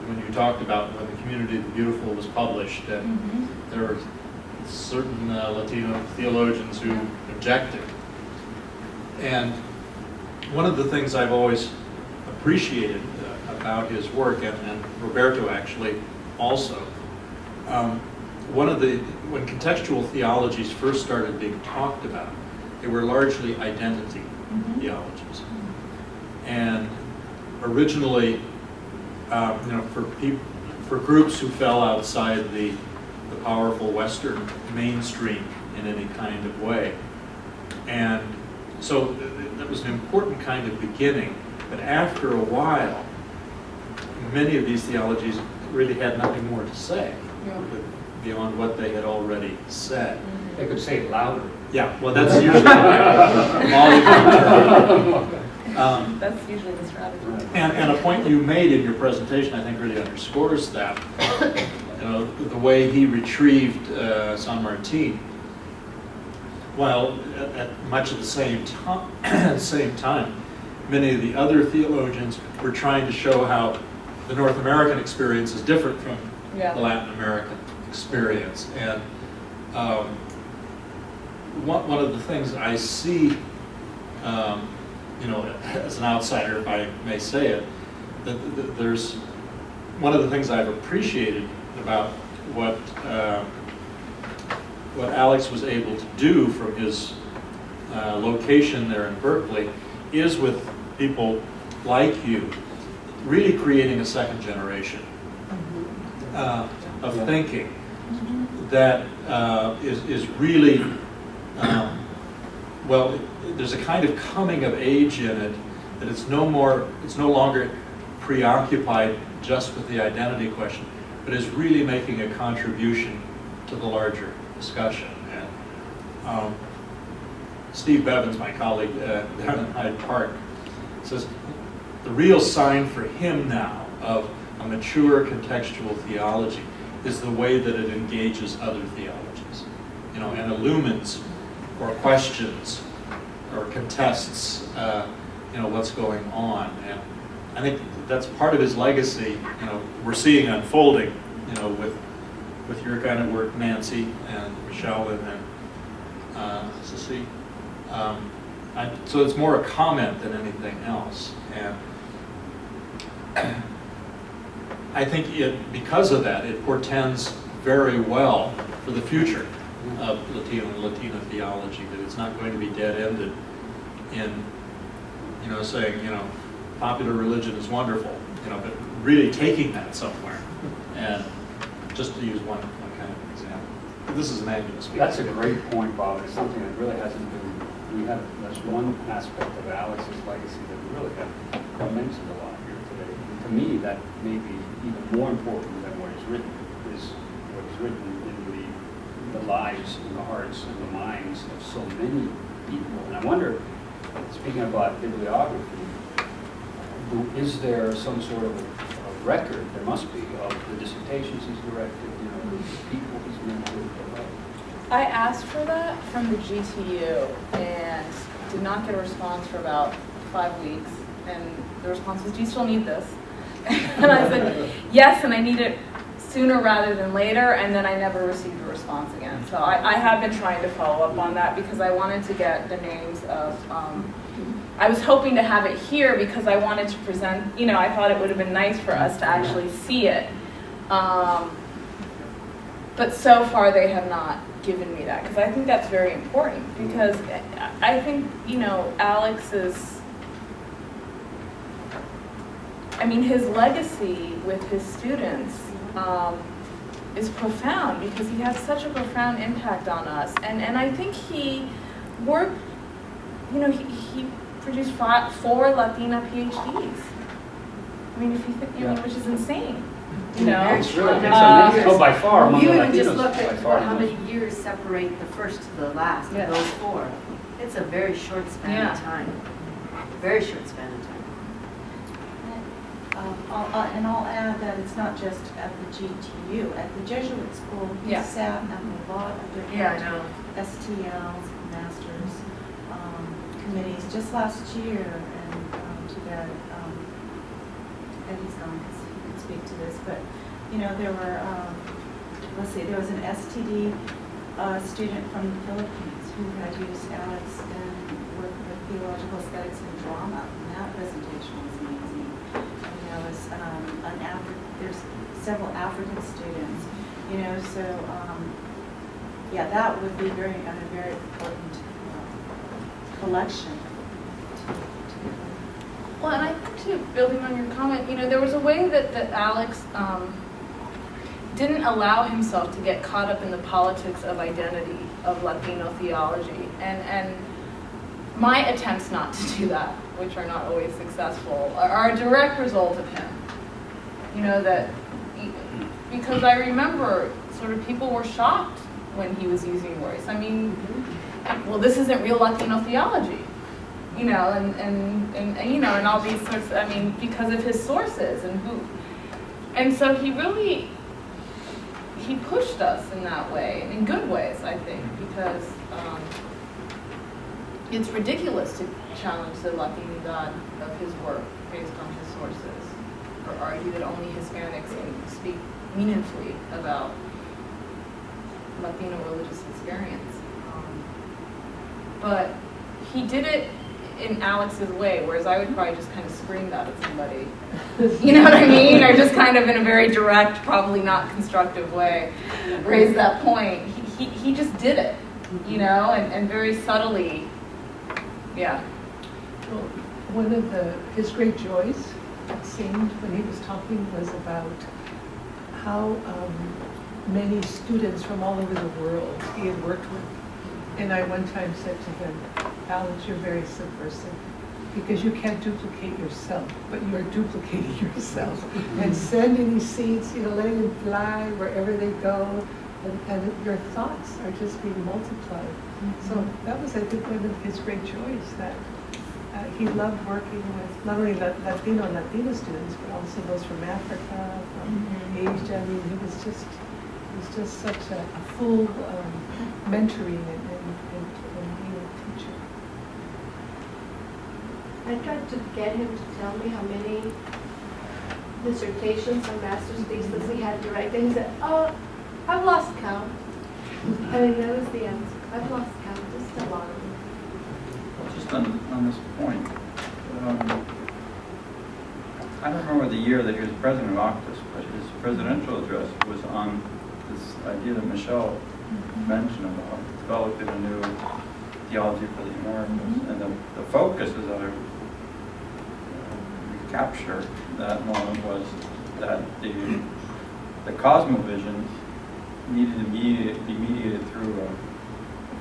when you talked about when The Community of the Beautiful was published, and there were certain Latino theologians who objected. And one of the things I've always appreciated about his work, and Roberto actually also, when contextual theologies first started being talked about, they were largely identity theologies. And originally, for groups who fell outside the powerful Western mainstream in any kind of way. And so that was an important kind of beginning. But after a while, many of these theologies really had nothing more to say beyond what they had already said. They could say it louder. Yeah, well, that's usually volume. That's usually the strategy. And a point you made in your presentation, I think, really underscores that. The way he retrieved San Martin, while at much of the same time, many of the other theologians were trying to show how the North American experience is different from the Latin American experience. And one of the things I see, as an outsider, if I may say it, that there's one of the things I've appreciated about what Alex was able to do from his location there in Berkeley is with people like you, really creating a second generation of thinking that is really, well, there's a kind of coming of age in it, that it's no longer preoccupied just with the identity question, but is really making a contribution to the larger discussion. And Steve Bevins, my colleague down in Hyde Park, says the real sign for him now of a mature contextual theology is the way that it engages other theologies, and illumines or questions or contests, what's going on. And I think that's part of his legacy. We're seeing unfolding, with your kind of work, Nancy and Michelle and Ceci. So it's more a comment than anything else. And I think because of that, it portends very well for the future of Latino and Latina theology, that it's not going to be dead-ended in, saying, popular religion is wonderful, but really taking that somewhere. And just to use one kind of example. This is an angular speaker. That's a great point, Bob. It's something that really hasn't been, that's one aspect of Alex's legacy that we really haven't mentioned a lot here today. And to me, that may be even more important than what is written, is what is written in the lives and the hearts and the minds of so many people. And I wonder, speaking about bibliography, is there some sort of a record, there must be, of the dissertations he's directed, the people he's mentored? I asked for that from the GTU and did not get a response for about 5 weeks. And the response was, do you still need this? And I said, yes, and I need it sooner rather than later. And then I never received a response again. So I have been trying to follow up on that because I wanted to get the names of, I was hoping to have it here because I wanted to present, I thought it would have been nice for us to actually see it. But so far they have not given me that, because I think that's very important, because I think, Alex's, his legacy with his students is profound, because he has such a profound impact on us. And I think he worked, he produced 4 Latina PhDs. If you think, which is insane. It's really, it's amazing. Oh, by far, among You the even Latinos, just look by at far how the most. many years separate the first to the last of those 4. It's a very short span of time. Very short span of time. I'll add that it's not just at the GTU. At the Jesuit school, he sat at a lot of different STLs, masters, committees. Just last year, and too bad Eddie's gone because he could speak to this, but there were, there was an STD student from the Philippines who had used Alex and worked with theological aesthetics and drama, and that presentation was amazing. And there was there's several African students, so that would be a very important collection. Well, and I think to, building on your comment, there was a way that Alex didn't allow himself to get caught up in the politics of identity of Latino theology. And my attempts not to do that, which are not always successful, are a direct result of him. Because I remember sort of people were shocked when he was using words. I mean, well, this isn't real Latino theology, and all these sorts. Because of his sources and so he pushed us in that way, in good ways, I think, because it's ridiculous to challenge the Latinidad of his work based on his sources, or argue that only Hispanics can speak meaningfully about Latino religious experience. But he did it in Alex's way, whereas I would probably just kind of scream that at somebody. You know what I mean? Or just kind of in a very direct, probably not constructive way, raise that point. He just did it, and very subtly, yeah. Well, one of his great joys, it seemed, when he was talking, was about how many students from all over the world he had worked with. And I one time said to him, Alex, you're very subversive because you can't duplicate yourself, but you are duplicating yourself and sending these seeds, letting them fly wherever they go, and your thoughts are just being multiplied. So that was, I think, one of his great joys, that he loved working with not only Latino and Latina students, but also those from Africa, from Asia. I mean, he was just such a full mentoring and being a teacher. I tried to get him to tell me how many dissertations or master's theses he had to write, and he said, "Oh, I've lost count." I mean, that was the answer. I've lost count. Just a lot of them. Just on this point, I don't remember the year that he was president of Octus, but his presidential address was on this idea that Michelle mentioned about developing a new theology for the Americas. And the focus, as I recapture that moment, was that the cosmovision needed to be mediated through a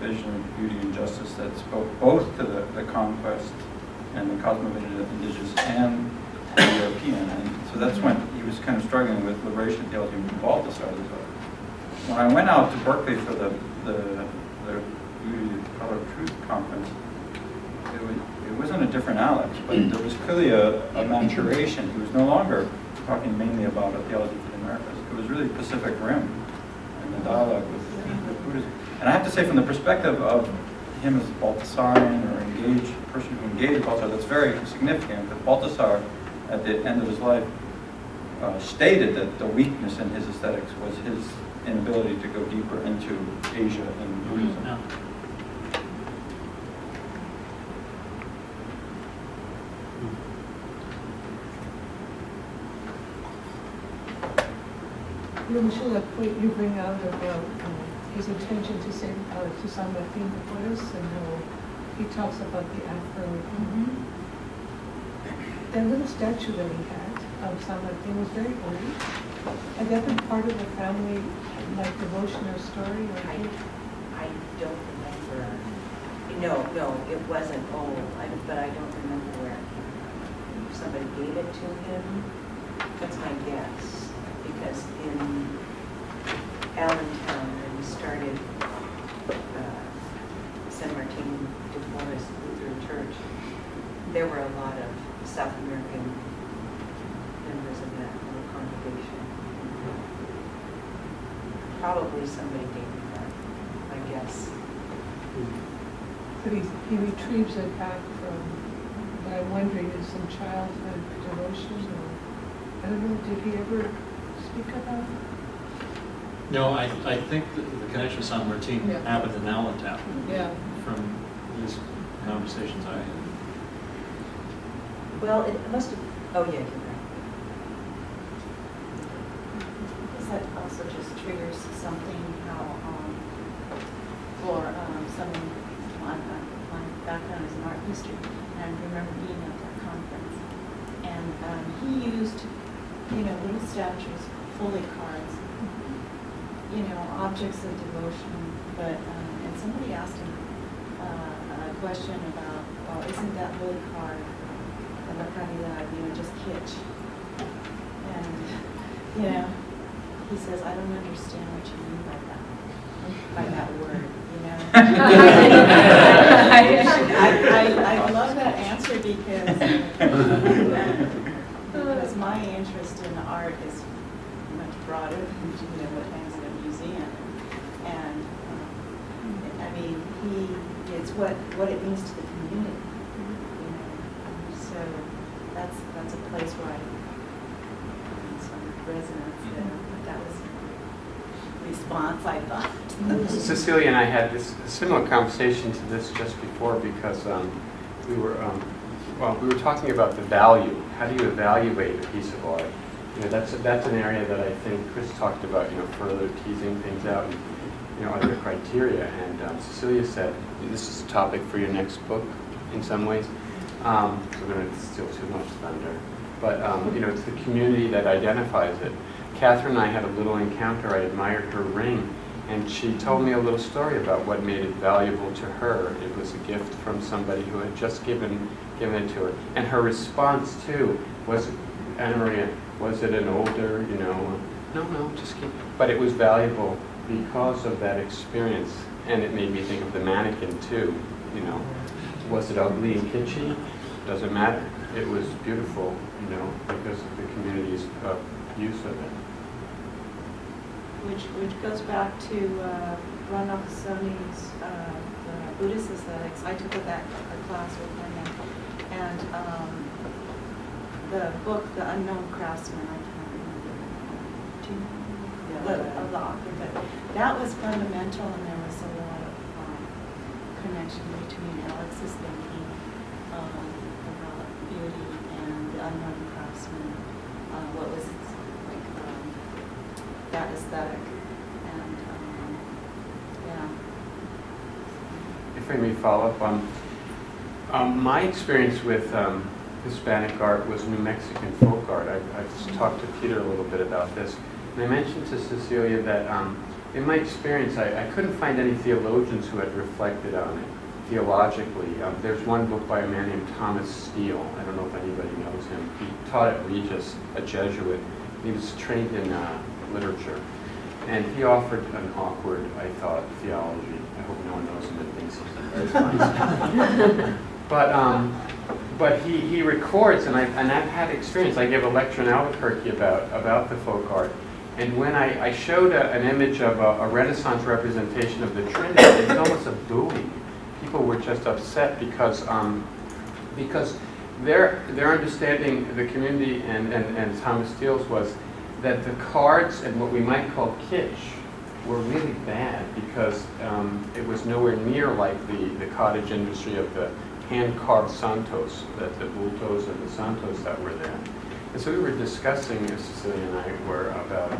vision of beauty and justice that spoke both to the conquest and the cosmovision of the indigenous and the European. And so that's when he was kind of struggling with liberation theology and Balthasar. When I went out to Berkeley for the Beauty, Color, Truth conference, it wasn't a different Alex, but there was clearly a maturation. He was no longer talking mainly about a theology for the Americas. It was really Pacific Rim and the dialogue with Buddhism. And I have to say, from the perspective of him as a Balthasarian or engaged person who engaged Balthasar, that's very significant. But Balthasar, at the end of his life, stated that the weakness in his aesthetics was his inability to go deeper into Asia and Buddhism. Yeah. Michelle, that point you bring out about his intention to San Martin de Porres, and how he talks about the Afro. That little statue that he had of San Martin was very old. Had that been part of the family, like, devotion or story? Or I don't remember. No, it wasn't old, but I don't remember where. If somebody gave it to him, that's my guess. Because in Allentown, when we started San Martin de Porres Lutheran Church, there were a lot of South American members of that little congregation. Probably somebody gave me that, I guess. But he retrieves it back from, but I'm wondering, is some childhood devotion, or, I don't know, did he ever speak about it? No, I think that the connection with San Martin happened in Allentown. Yeah. From these conversations I had. Well, it must have, oh yeah, you're right. That also just triggers something how, for someone, my background is in art history, and I remember being at that conference, and And he used, little statues, foley cards, objects of devotion. But and somebody asked him a question about, well, isn't that holy card la caridad, just kitsch? And he says, I don't understand what you mean by that word. I love that answer because my interest in art is much broader than what hangs in a museum. And it's what it means to the community. So that's a place where I find some resonance there. That was a response, I thought. Cecilia and I had this similar conversation to this just before because we were talking about the value. How do you evaluate a piece of art? That's an area that I think Chris talked about. Further teasing things out and other criteria. And Cecilia said this is a topic for your next book in some ways. We're going to steal too much thunder, but it's the community that identifies it. Catherine and I had a little encounter. I admired her ring. And she told me a little story about what made it valuable to her. It was a gift from somebody who had just given it to her. And her response, too, was, Anna Maria, was it an older, no, just keep. But it was valuable because of that experience. And it made me think of the mannequin, too. Was it ugly and kitschy? Doesn't matter. It was beautiful, because of the community's use of it. Which goes back to Ranok Soni's Buddhist Aesthetics. I took a class with him, and the book, The Unknown Craftsman, I can't remember of the author, but that was fundamental, and there was a lot of connection between Alex's thinking about beauty and the unknown craftsman. What was that aesthetic, and If I may follow up on my experience with Hispanic art was New Mexican folk art. I've talked to Peter a little bit about this, and I mentioned to Cecilia that in my experience I couldn't find any theologians who had reflected on it theologically. There's one book by a man named Thomas Steele. I don't know if anybody knows him. He taught at Regis, a Jesuit. He was trained in literature, and he offered an awkward, I thought, theology. I hope no one knows him and thinks he's very fine. But he records, and I've had experience. I gave a lecture in Albuquerque about the folk art, and when I showed an image of a Renaissance representation of the Trinity, it was almost a booing. People were just upset because their understanding, the community and Thomas Steele's, was that the cards and what we might call kitsch were really bad because it was nowhere near like the cottage industry of the hand-carved santos, the bultos and the santos that were there. And so we were discussing, Cecilia and I were, about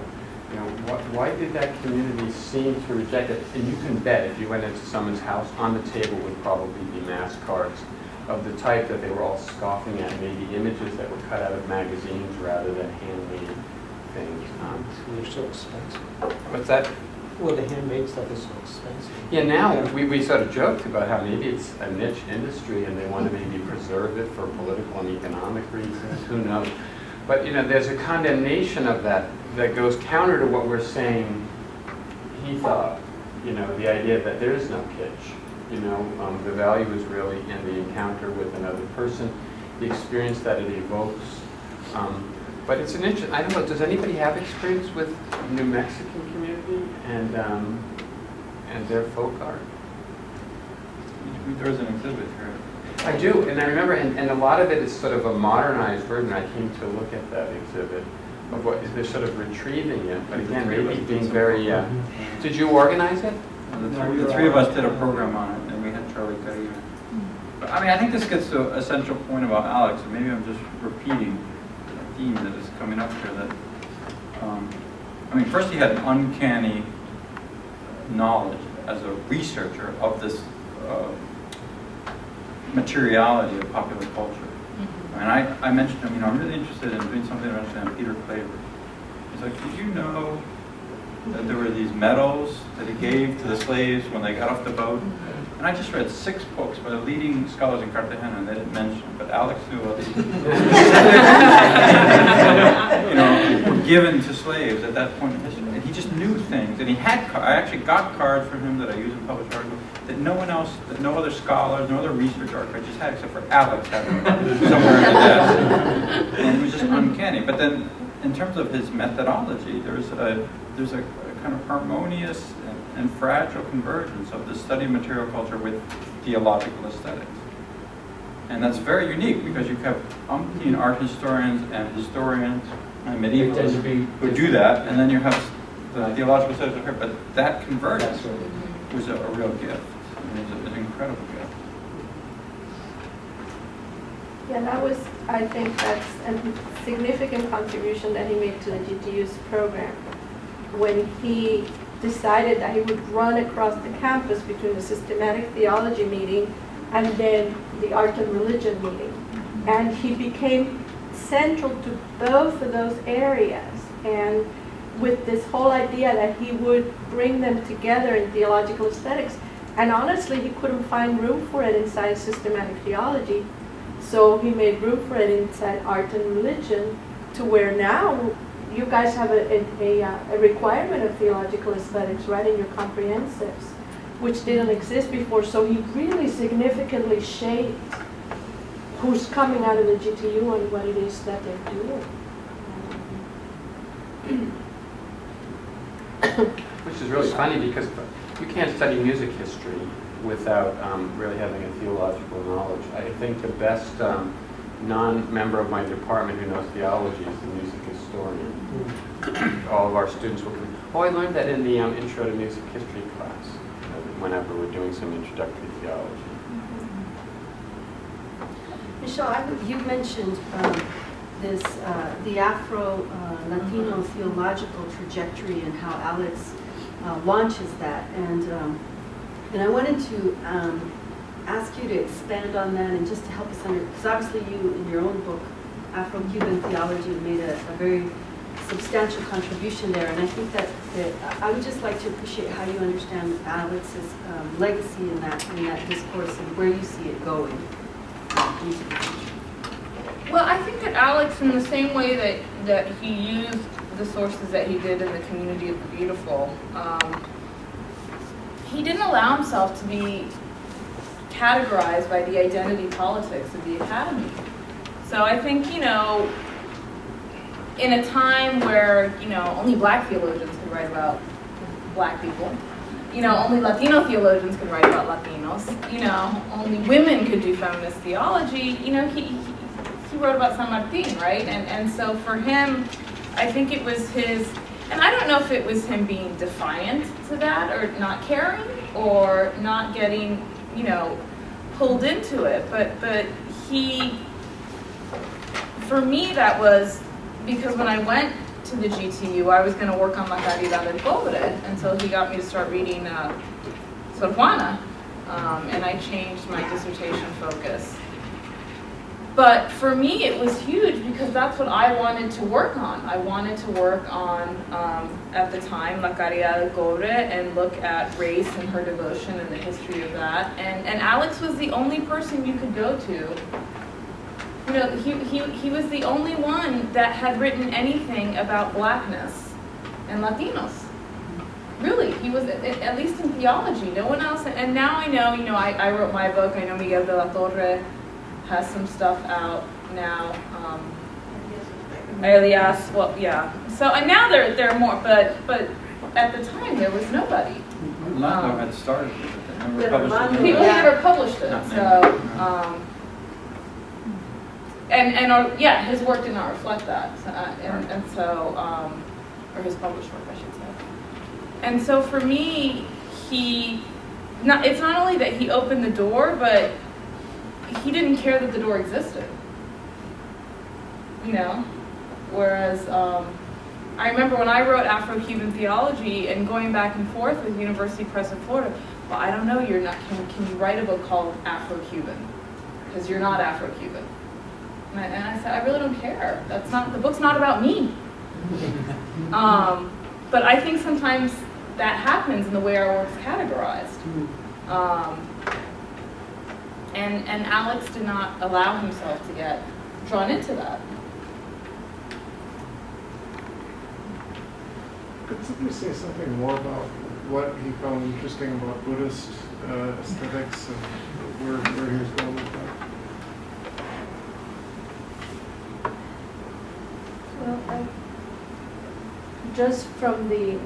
why did that community seem to reject it? And you can bet if you went into someone's house, on the table would probably be mass cards of the type that they were all scoffing at, maybe images that were cut out of magazines rather than handmade things. They're so expensive. What's that? Well, the handmade stuff is so expensive. Yeah, now we sort of joked about how maybe it's a niche industry and they want to maybe preserve it for political and economic reasons. Who knows? But there's a condemnation of that goes counter to what we're saying. He thought, the idea that there is no kitsch. The value is really in the encounter with another person, the experience that it evokes. But it's an interesting. I don't know. Does anybody have experience with New Mexican community and their folk art? There's an exhibit here. I do, and I remember, and a lot of it is sort of a modernized version. I came to look at that exhibit of what they're sort of retrieving it, but again, maybe being very. Did you organize it? The three of us did a program on it, and we had Charlie Carrier. But I think this gets to an essential point about Alex, and maybe I'm just repeating a theme that is coming up here. That first he had an uncanny knowledge as a researcher of this materiality of popular culture. And I mentioned, I'm really interested in doing something to understand Peter Claver. He's like, did you know that there were these medals that he gave to the slaves when they got off the boat? And I just read 6 books by the leading scholars in Cartagena, and they didn't mention them, but Alex knew all these were given to slaves at that point in history. And he just knew things, and he had, I actually got cards from him that I use in published articles that no one else, that no other scholars, no other research archivists had, except for Alex had them somewhere in the desk. And it was just uncanny. But then, in terms of his methodology, there's a kind of harmonious and fragile convergence of the study of material culture with theological aesthetics. And that's very unique because you have umpteen art historians and medievalists who do that, and then you have the theological aesthetics of here, but that convergence was a real gift. It was an incredible gift. Yeah, that was, I think that's a significant contribution that he made to the GTU's program when he decided that he would run across the campus between the systematic theology meeting and then the art and religion meeting. And he became central to both of those areas, and with this whole idea that he would bring them together in theological aesthetics. And honestly, he couldn't find room for it inside systematic theology, so he made room for it inside art and religion, to where now you guys have a requirement of theological aesthetics right in your comprehensives, which didn't exist before. So he really significantly shaped who's coming out of the GTU and what it is that they're doing. Which is really funny because you can't study music history without really having a theological knowledge. I think the best non-member of my department who knows theology is the music historian. All of our students will come, I learned that in the Intro to Music History class, whenever we're doing some introductory theology. Michelle, you mentioned the Afro-Latino theological trajectory and how Alex launches that. And I wanted to ask you to expand on that and just to help us because obviously you, in your own book, Afro-Cuban Theology, made a very substantial contribution there. And I think that I would just like to appreciate how you understand Alex's legacy in that discourse and where you see it going into the future. Well, I think that Alex, in the same way that he used the sources that he did in the community of the beautiful, he didn't allow himself to be categorized by the identity politics of the academy. So I think, in a time where, only black theologians could write about black people, only Latino theologians could write about Latinos, only women could do feminist theology, he wrote about San Martin, right? And so for him, I think it was his, and I don't know if it was him being defiant to that or not caring or not getting, pulled into it, but he, for me, that was because when I went to the GTU, I was going to work on La Caridad del Pobre, and so he got me to start reading Sor Juana, and I changed my dissertation focus. But for me, it was huge because that's what I wanted to work on. I wanted to work on, at the time, La Caridad del Pobre and look at race and her devotion and the history of that. And Alex was the only person you could go to. He was the only one that had written anything about blackness and Latinos. Really, he was, at least in theology, no one else. And now I know, I wrote my book. I know Miguel de la Torre has some stuff out now. Elias, well, yeah. So and now there are more, but at the time there was nobody. Orlando had started with it. They never published it. People never published it. So and his work did not reflect that. And so or his published work, I should say. And so for me, it's not only that he opened the door, but he didn't care that the door existed, whereas I remember when I wrote Afro-Cuban theology and going back and forth with University Press of Florida, well, I don't know, can you write a book called Afro-Cuban? Because you're not Afro-Cuban. And I said, I really don't care. The book's not about me. But I think sometimes that happens in the way our work's categorized. And Alex did not allow himself to get drawn into that. Could somebody say something more about what he found interesting about Buddhist aesthetics and where he was going with that? Well, just from the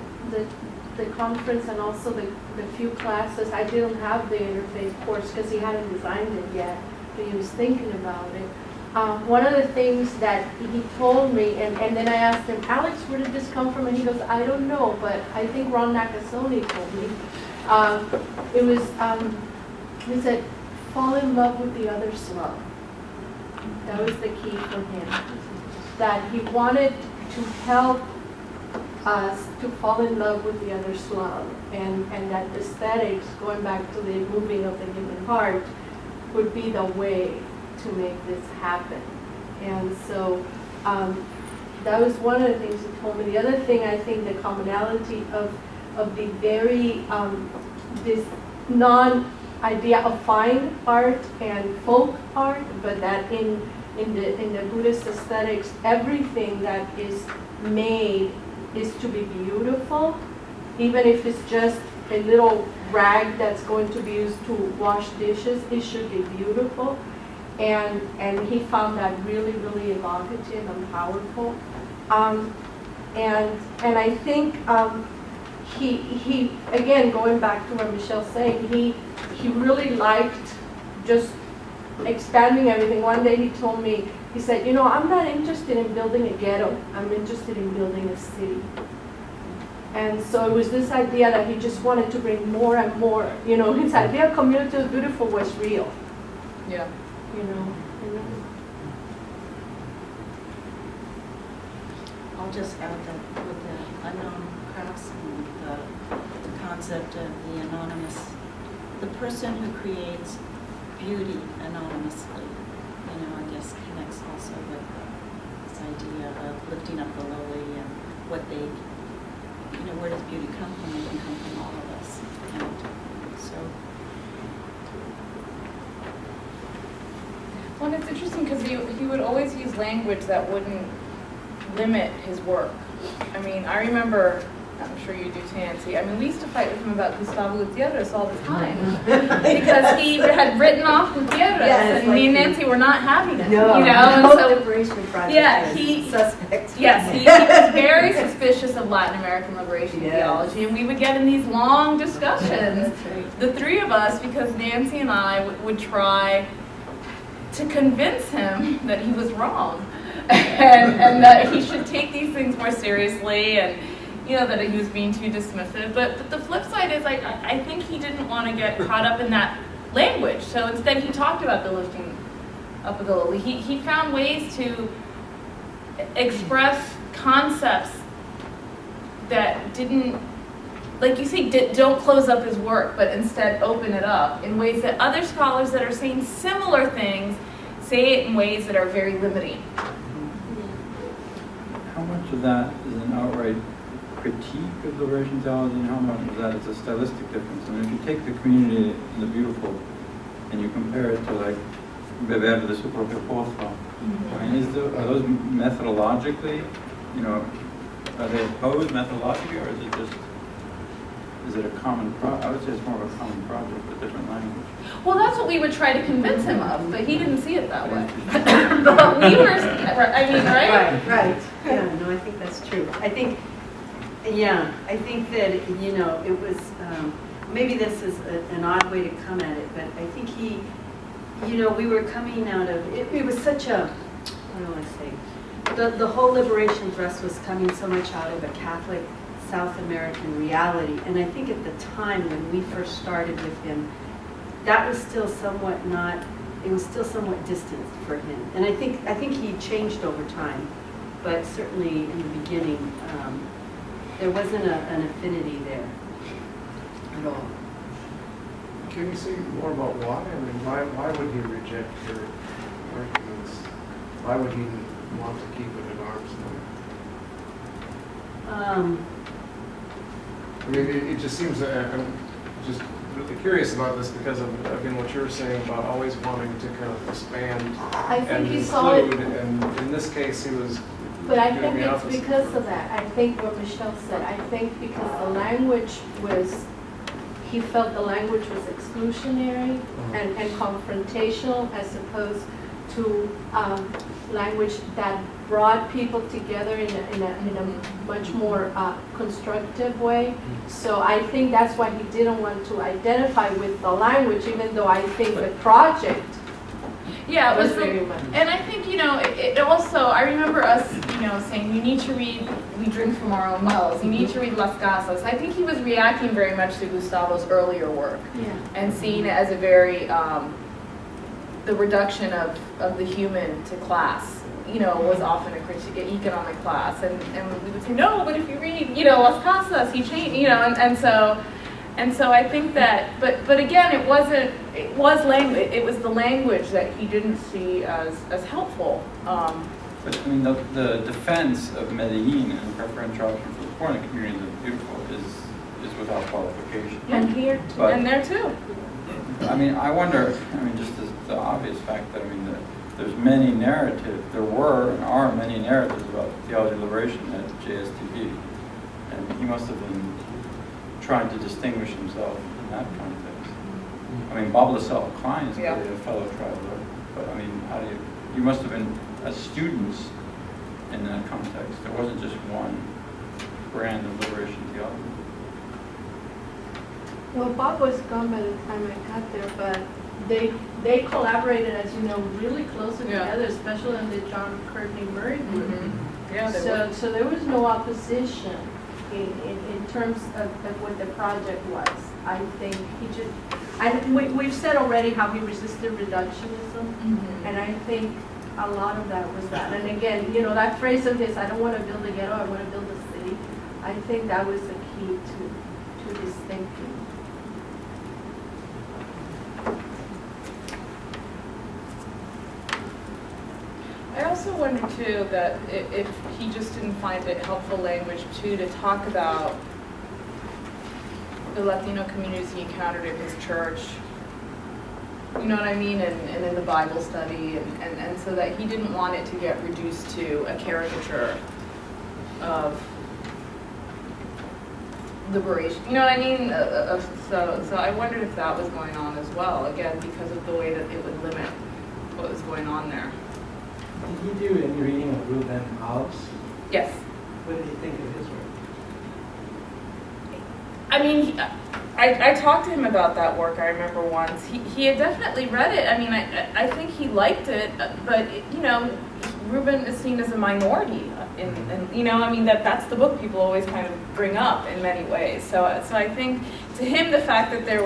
conference and also the few classes, I didn't have the interface course because he hadn't designed it yet, but he was thinking about it. One of the things that he told me, and then I asked him, Alex, where did this come from? And he goes, I don't know, but I think Ron Nakasone told me. It was, he said, fall in love with the other's love. That was the key for him. That he wanted to help us to fall in love with the other's love, and that aesthetics, going back to the moving of the human heart, would be the way to make this happen. And so that was one of the things he told me. The other thing, I think, the commonality of the very this non-idea of fine art and folk art, but that in the Buddhist aesthetics, everything that is made is to be beautiful, even if it's just a little rag that's going to be used to wash dishes, it should be beautiful. And he found that really, really evocative and powerful. And I think he again, going back to what Michelle's saying, he really liked just expanding everything. One day he told me, he said, I'm not interested in building a ghetto. I'm interested in building a city. And so it was this idea that he just wanted to bring more and more. His idea of community of beautiful was real. Yeah. I'll just add that with the unknown craftsman, the concept of the anonymous, the person who creates beauty anonymously, I guess connects also with this idea of lifting up the lowly and what they, where does beauty come from? It can come from all of us. And so. Well, and it's interesting because he would always use language that wouldn't limit his work. I mean, I remember, I'm sure you do, Nancy, we used to fight with him about Gustavo Gutierrez all the time. Because he had written off Gutierrez, and me and Nancy were not having it. No, and so, Liberation Project yeah, suspect. Yes, he was very suspicious of Latin American liberation theology, and we would get in these long discussions, the three of us, because Nancy and I would try to convince him that he was wrong, and that he should take these things more seriously, and that he was being too dismissive. But the flip side is, I think he didn't want to get caught up in that language. So instead, he talked about the lifting up of the lowly. He found ways to express concepts that didn't, like you say, don't close up his work, but instead open it up in ways that other scholars that are saying similar things say it in ways that are very limiting. How much of that is an outright critique of liberation theology, and how much of that is a stylistic difference? If you take the community and the beautiful and you compare it to like beber de su propio pozo, are those methodologically, are they opposed methodologically, or is it a common I would say it's more of a common project, a different language. Well, that's what we would try to convince him of, but he didn't see it that way. But we were, right? Right. Yeah, no, I think that's true. I think that, it was, maybe this is an odd way to come at it, but I think we were coming out of, it was such a, what do I say? The whole liberation thrust was coming so much out of a Catholic South American reality, and I think at the time when we first started with him, that was still somewhat distant for him. And I think he changed over time, but certainly in the beginning, there wasn't an affinity there at all. Can you say more about why? Why would he reject your arguments? Why would he want to keep it at arm's length? I mean, it just seems, I'm just really curious about this because of, again, what you were saying about always wanting to kind of expand I think and he saw it, include, and in this case, he was but I doing think the it's opposite. because of that. I think what Michelle said, I think because the language was, he felt the language was exclusionary and confrontational as opposed to language that brought people together in a much more constructive way. So I think that's why he didn't want to identify with the language, even though I think the project Yeah, it was, very much. and I think, it also, I remember us, saying, you need to read We Drink From Our Own Wells, you need to read Las Casas. I think he was reacting very much to Gustavo's earlier work and seeing it as a very, the reduction of the human to class, was often a critique, economic class. And we would say, no, but if you read, Las Casas, he changed, and so I think that, but again, it was language. It was the language that he didn't see as helpful. But I mean, the defense of Medellin and the preferential option for the poor in the communities of beautiful is without qualification. And here, But- and there too. I mean, I wonder. I mean, just the obvious fact that there were and are many narratives about theology of liberation at JSTB, and he must have been trying to distinguish himself in that context. I mean, Bob Lassalle Klein is clearly a fellow traveler, but I mean, you must have been, as students in that context, there wasn't just one brand of liberation theology. Well, Bob was gone by the time I got there, but they collaborated, as you know, really closely together, especially on the John Courtney Murray group. Yeah, So there was no opposition in terms of what the project was. I think we've said already how he resisted reductionism, and I think a lot of that was that. And again, that phrase of his, I don't want to build a ghetto, I want to build a city, I think that was the key to his thinking. I also wonder too that if he just didn't find it helpful language too to talk about the Latino communities he encountered in his church, you know what I mean, and in the Bible study, and so that he didn't want it to get reduced to a caricature of liberation, you know what I mean? So I wondered if that was going on as well, again, because of the way that it would limit what was going on there. Did he do any reading of Ruben Alves? Yes. What did he think of his work? I mean, I talked to him about that work, I remember once. He had definitely read it. I mean, I think he liked it, but, Ruben is seen as a minority. I mean, that's the book people always kind of bring up in many ways. So I think to him, the fact that there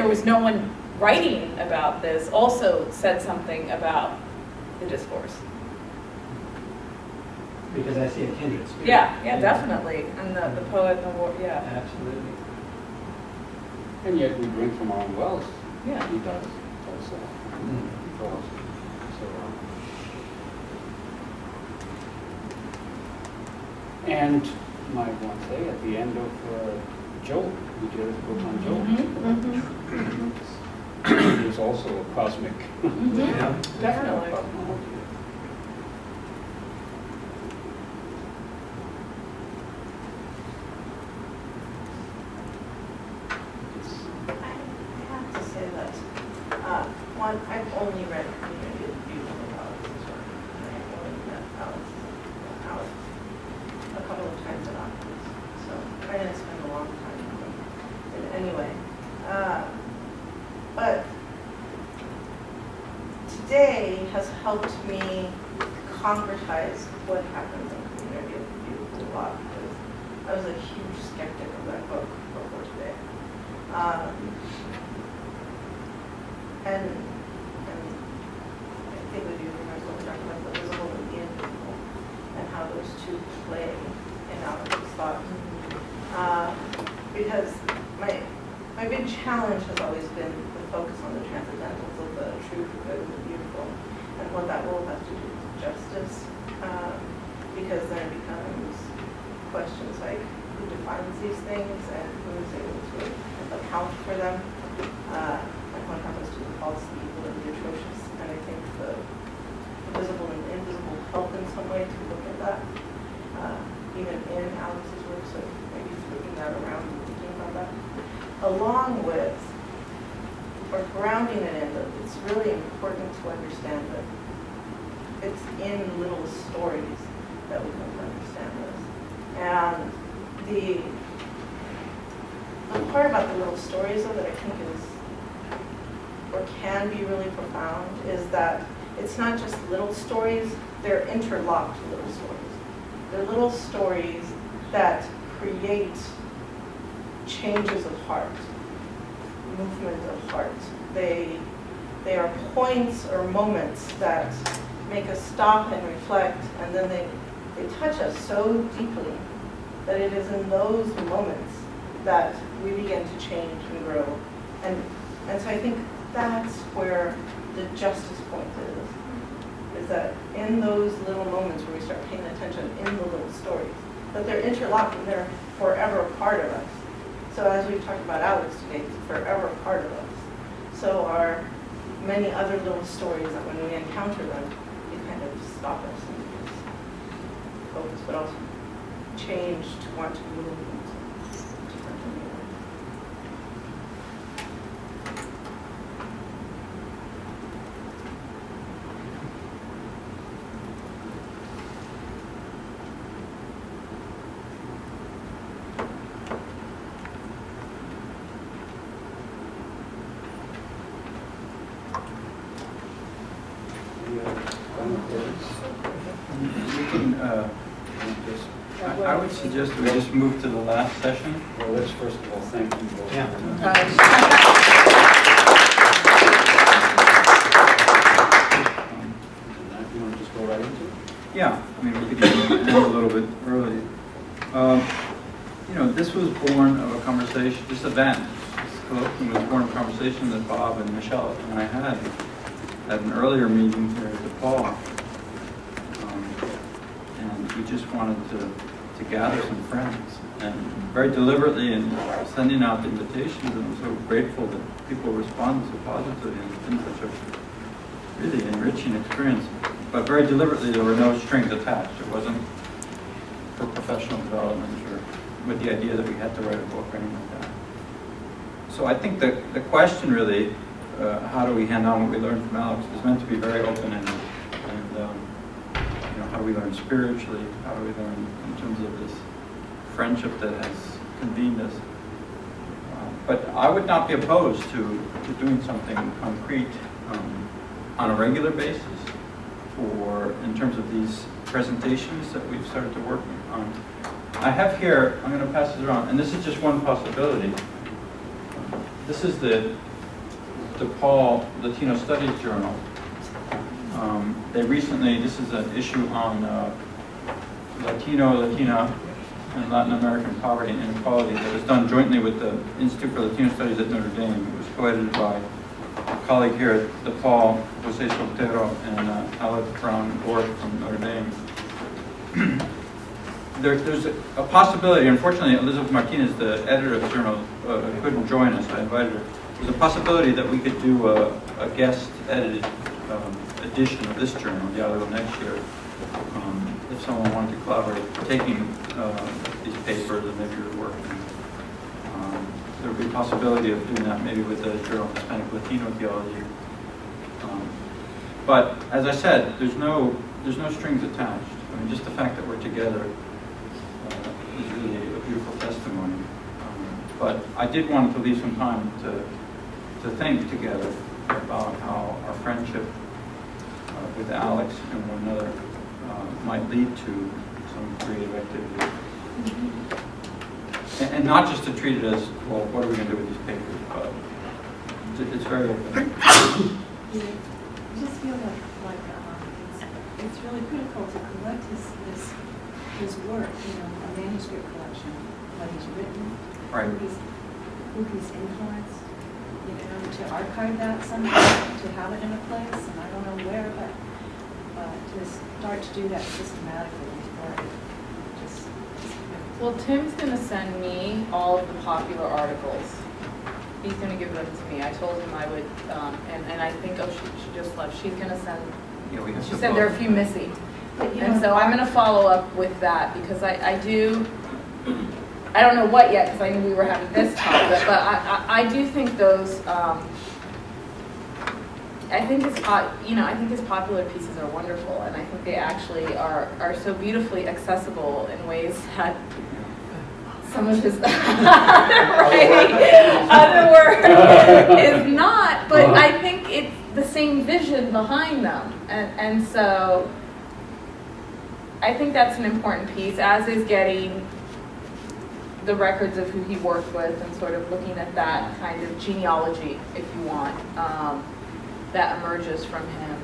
was no one writing about this also said something about the discourse. Because I see a kindred spirit. Yeah, definitely. And the poet, Absolutely. And yet we drink from our own wells. Yeah. He does also. And might want to say at the end of Job, we did a book on Job. There's also a cosmic. Yeah, definitely. I have to say that, one, I've only read Community of Beautiful Alex's work. And I've only met Alex a couple of times at Optimus. So I didn't spend a long time with him. Anyway, but today has helped me concretize what happens in Community of Beautiful a lot, because I was a huge skeptic of that book before today. And I think we do remember when we talked about the visible and the invisible and how those two play in Alex's thought. Because my big challenge has always been the focus on the transcendentals of the true, the good, and the beautiful, and what that role has to do with justice, because then it becomes questions like who defines these things and who is able to account for them, and what happens to the false, the evil, and the atrocious. And I think the visible and invisible help in some way to look at that, even in Alex's work, so maybe flipping that around and thinking about that. Along with, or grounding it in, that it's really important to understand that it's in little stories that we come to understand this. And the part about the little stories, though, that I think is, or can be really profound, is that it's not just little stories, they're interlocked little stories. They're little stories that create changes of heart, movement of heart. They are points or moments that make us stop and reflect, and then they touch us so deeply that it is in those moments that we begin to change and grow. And so I think that's where the justice point is that in those little moments where we start paying attention in the little stories, that they're interlocked and they're forever a part of us. So as we've talked about Alex today, it's forever a part of us. So are many other little stories that when we encounter them, they kind of stop us and just focus, but also change to want to move into something new. I would suggest we just move to the last session. Well, let's first of all thank you both. Yeah. You want to just go right into it? Yeah, I mean, we could even end a little bit early. This was born of a conversation, this event, this colloquium was born of a conversation that Bob and Michelle and I had at an earlier meeting here at DePaul. And we just wanted to gather some friends, and very deliberately in sending out the invitations, and I'm so grateful that people responded so positively, and it's been such a really enriching experience. But very deliberately, there were no strings attached. It wasn't for professional development or with the idea that we had to write a book or anything like that. So I think the question really, how do we hand on what we learned from Alex, is meant to be very open-ended. How do we learn spiritually? How do we learn in terms of this friendship that has convened us? But I would not be opposed to doing something concrete on a regular basis, or in terms of these presentations that we've started to work on. I have here, I'm going to pass this around, and this is just one possibility. This is the DePaul Latino Studies Journal. They recently, this is an issue on Latina, and Latin American poverty and inequality that was done jointly with the Institute for Latino Studies at Notre Dame. It was co-edited by a colleague here at DePaul, Jose Soltero, and Alec Brown-Orth from Notre Dame. There's a possibility, unfortunately, Elizabeth Martinez, the editor of the journal, couldn't join us. I invited her. There's a possibility that we could do a guest-edited edition of this journal, Dialogo, next year, if someone wanted to collaborate, taking these papers and maybe your work. There would be a possibility of doing that maybe with the Journal of Hispanic Latino Theology. But as I said, there's no strings attached. I mean, just the fact that we're together is really a beautiful testimony. But I did want to leave some time to think together about how our friendship with Alex and one another might lead to some creative activity. And not just to treat it as, well, what are we going to do with these papers, but it's very open. I just feel like it's really critical to collect his work, a manuscript collection, what he's written, right. who he's influenced, to archive that somehow, to have it in a place, and I don't know where, but to start to do that systematically before I just. Well, Tim's gonna send me all of the popular articles. He's gonna give them to me. I told him I would, and I think, oh, she just left. She's gonna send, Yeah, we have she to said there are a vote. few missing. But, you And know, so I'm gonna follow up with that because I I don't know what yet because I knew we were having this talk, but I do think those, I think his popular pieces are wonderful, and I think they actually are so beautifully accessible in ways that some of his other work is not, but I think it's the same vision behind them, and so I think that's an important piece, as is getting the records of who he worked with and sort of looking at that kind of genealogy, if you want, that emerges from him.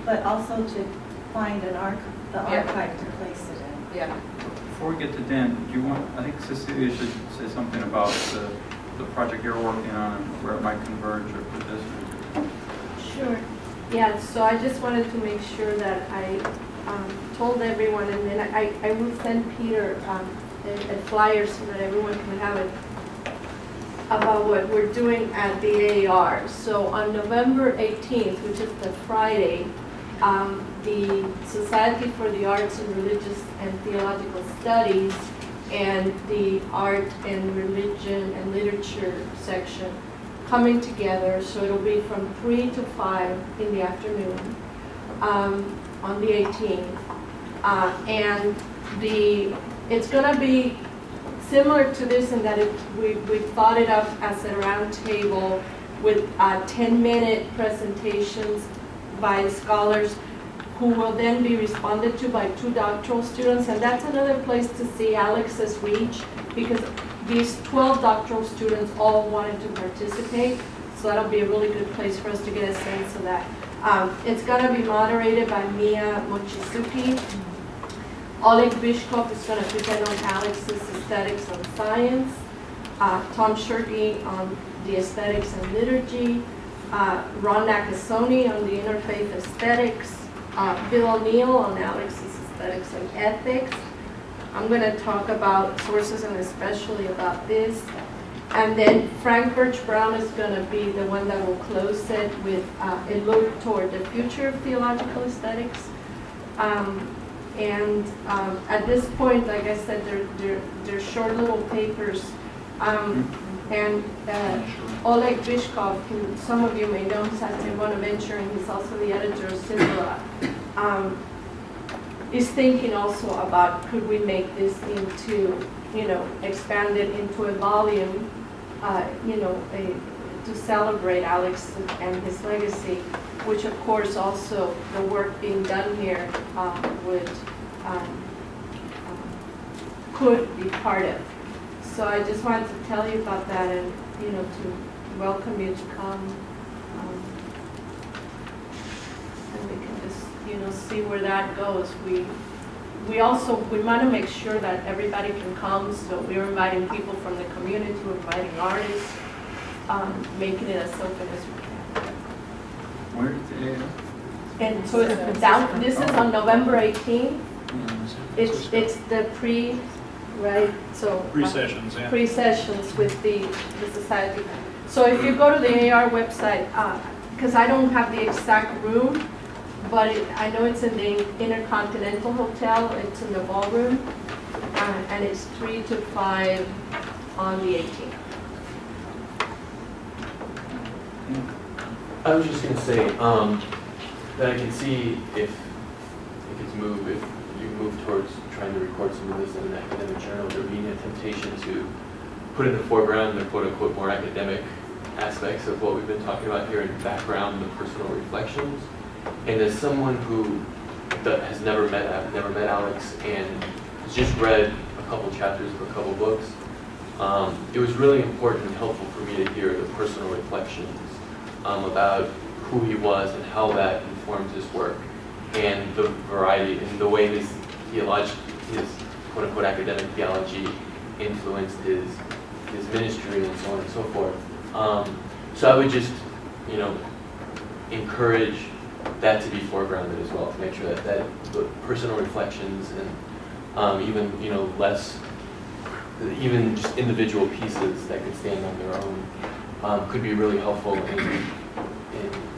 But also to find the Yeah. archive to place it in. Yeah. Before we get to Dan, do you want, I think Cecilia should say something about the project you're working on and where it might converge with this. Sure. Yeah, so I just wanted to make sure that I told everyone, and then I will send Peter a flyer so that everyone can have it, about what we're doing at the AAR. So on November 18th, which is the Friday, the Society for the Arts and Religious and Theological Studies and the Art and Religion and Literature section coming together. So it'll be from 3 to 5 in the afternoon on the 18th. And it's going to be similar to this in that we thought it up as a round table with 10-minute presentations by scholars who will then be responded to by 2 doctoral students. And that's another place to see Alex's reach, because these 12 doctoral students all wanted to participate. So that'll be a really good place for us to get a sense of that. It's going to be moderated by Mia Mochizuki. Oleg Bishkov is going to present on Alex's aesthetics and science. Tom Shirky on the aesthetics and liturgy. Ron Nakasone on the interfaith aesthetics. Bill O'Neill on Alex's aesthetics and ethics. I'm going to talk about sources and especially about this. And then Frank Birch Brown is going to be the one that will close it with a look toward the future of theological aesthetics. And at this point, like I said, they're short little papers. And Oleg Bishkov, who some of you may know, is at Bonaventure, and he's also the editor of Symbora, is thinking also about, could we make this into, expand it into a volume, to celebrate Alex and his legacy, which of course also the work being done here could be part of. So I just wanted to tell you about that and, to welcome you to come. And we can just, see where that goes. We want to make sure that everybody can come, so we're inviting people from the community, we're inviting artists, making it as open as we can. Where is it? And so it's down, this is on November 18th. It's the right? So Pre-sessions, yeah. Pre-sessions with the society. So if you go to the AR website, because I don't have the exact room, but I know it's in the Intercontinental Hotel. It's in the ballroom, and it's 3 to 5 on the 18th. I was just going to say that I can see if you move towards trying to record some of this in an academic journal, there being a temptation to put in the foreground the quote-unquote more academic aspects of what we've been talking about here, in the background, the personal reflections. And as someone who has never met Alex and has just read a couple chapters of a couple books, it was really important and helpful for me to hear the personal reflections about who he was and how that informs his work, and the variety and the way his quote-unquote academic theology influenced his ministry and so on and so forth. So I would just, encourage that to be foregrounded as well, to make sure that the personal reflections and even less, even just individual pieces that could stand on their own could be really helpful in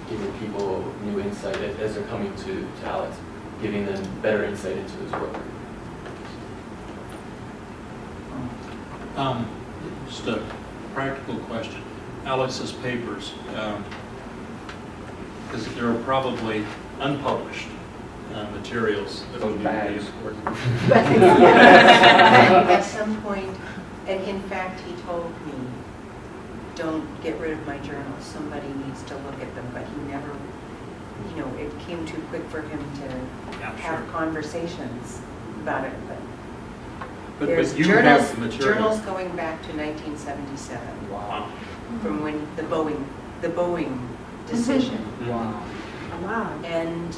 giving people new insight as they're coming to Alex, giving them better insight into his work. Just a practical question. Alex's papers, because there are probably unpublished materials that would be really important. At some point, and in fact, he told me, don't get rid of my journals. Somebody needs to look at them, but he never, it came too quick for him to have conversations about it. But there's you journals, have the material. journals going back to 1977. Wow. From when the Boeing decision. Wow. Wow. And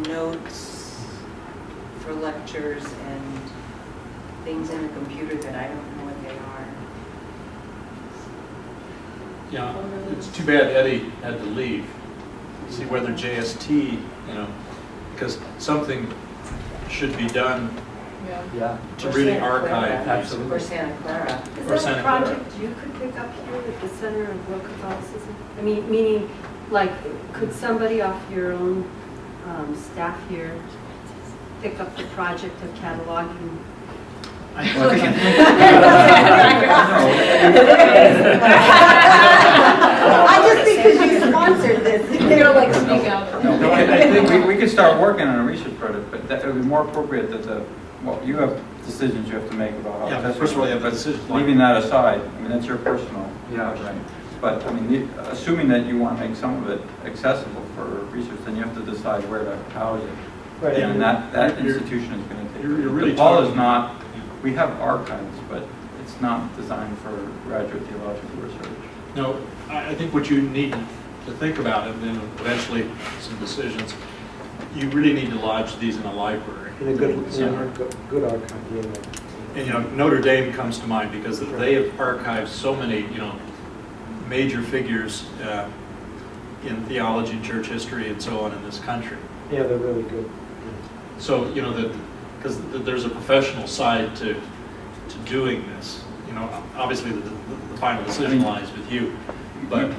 notes for lectures and things in the computer that I don't know what they are. Yeah, it's too bad Eddie had to leave. See whether JST, because something should be done to really archive. Absolutely. For Santa Clara. Is that a project you could pick up here at the Center of World Catholicism? I mean, meaning, like, could somebody off your own staff here pick up the project of cataloging? I just think because you sponsored this. You're gonna like speak out. No, I think we could start working on a research project, but that it would be more appropriate that you have decisions you have to make about how First of all, you have a decision. leaving that aside, I mean, that's your personal. Yeah. Right. But, I mean, assuming that you want to make some of it accessible for research, then you have to decide where to house it. Right. And that institution is going to take. You're really DePaul is not, we have archives, but it's not designed for graduate theological research. No, I think what you need to think about, and then eventually some decisions, you really need to lodge these in a library. In a good archive, And Notre Dame comes to mind because they have archived so many, major figures in theology, and church history, and so on in this country. Yeah, they're really good. So because there's a professional side to doing this. Obviously the final decision lies with you, but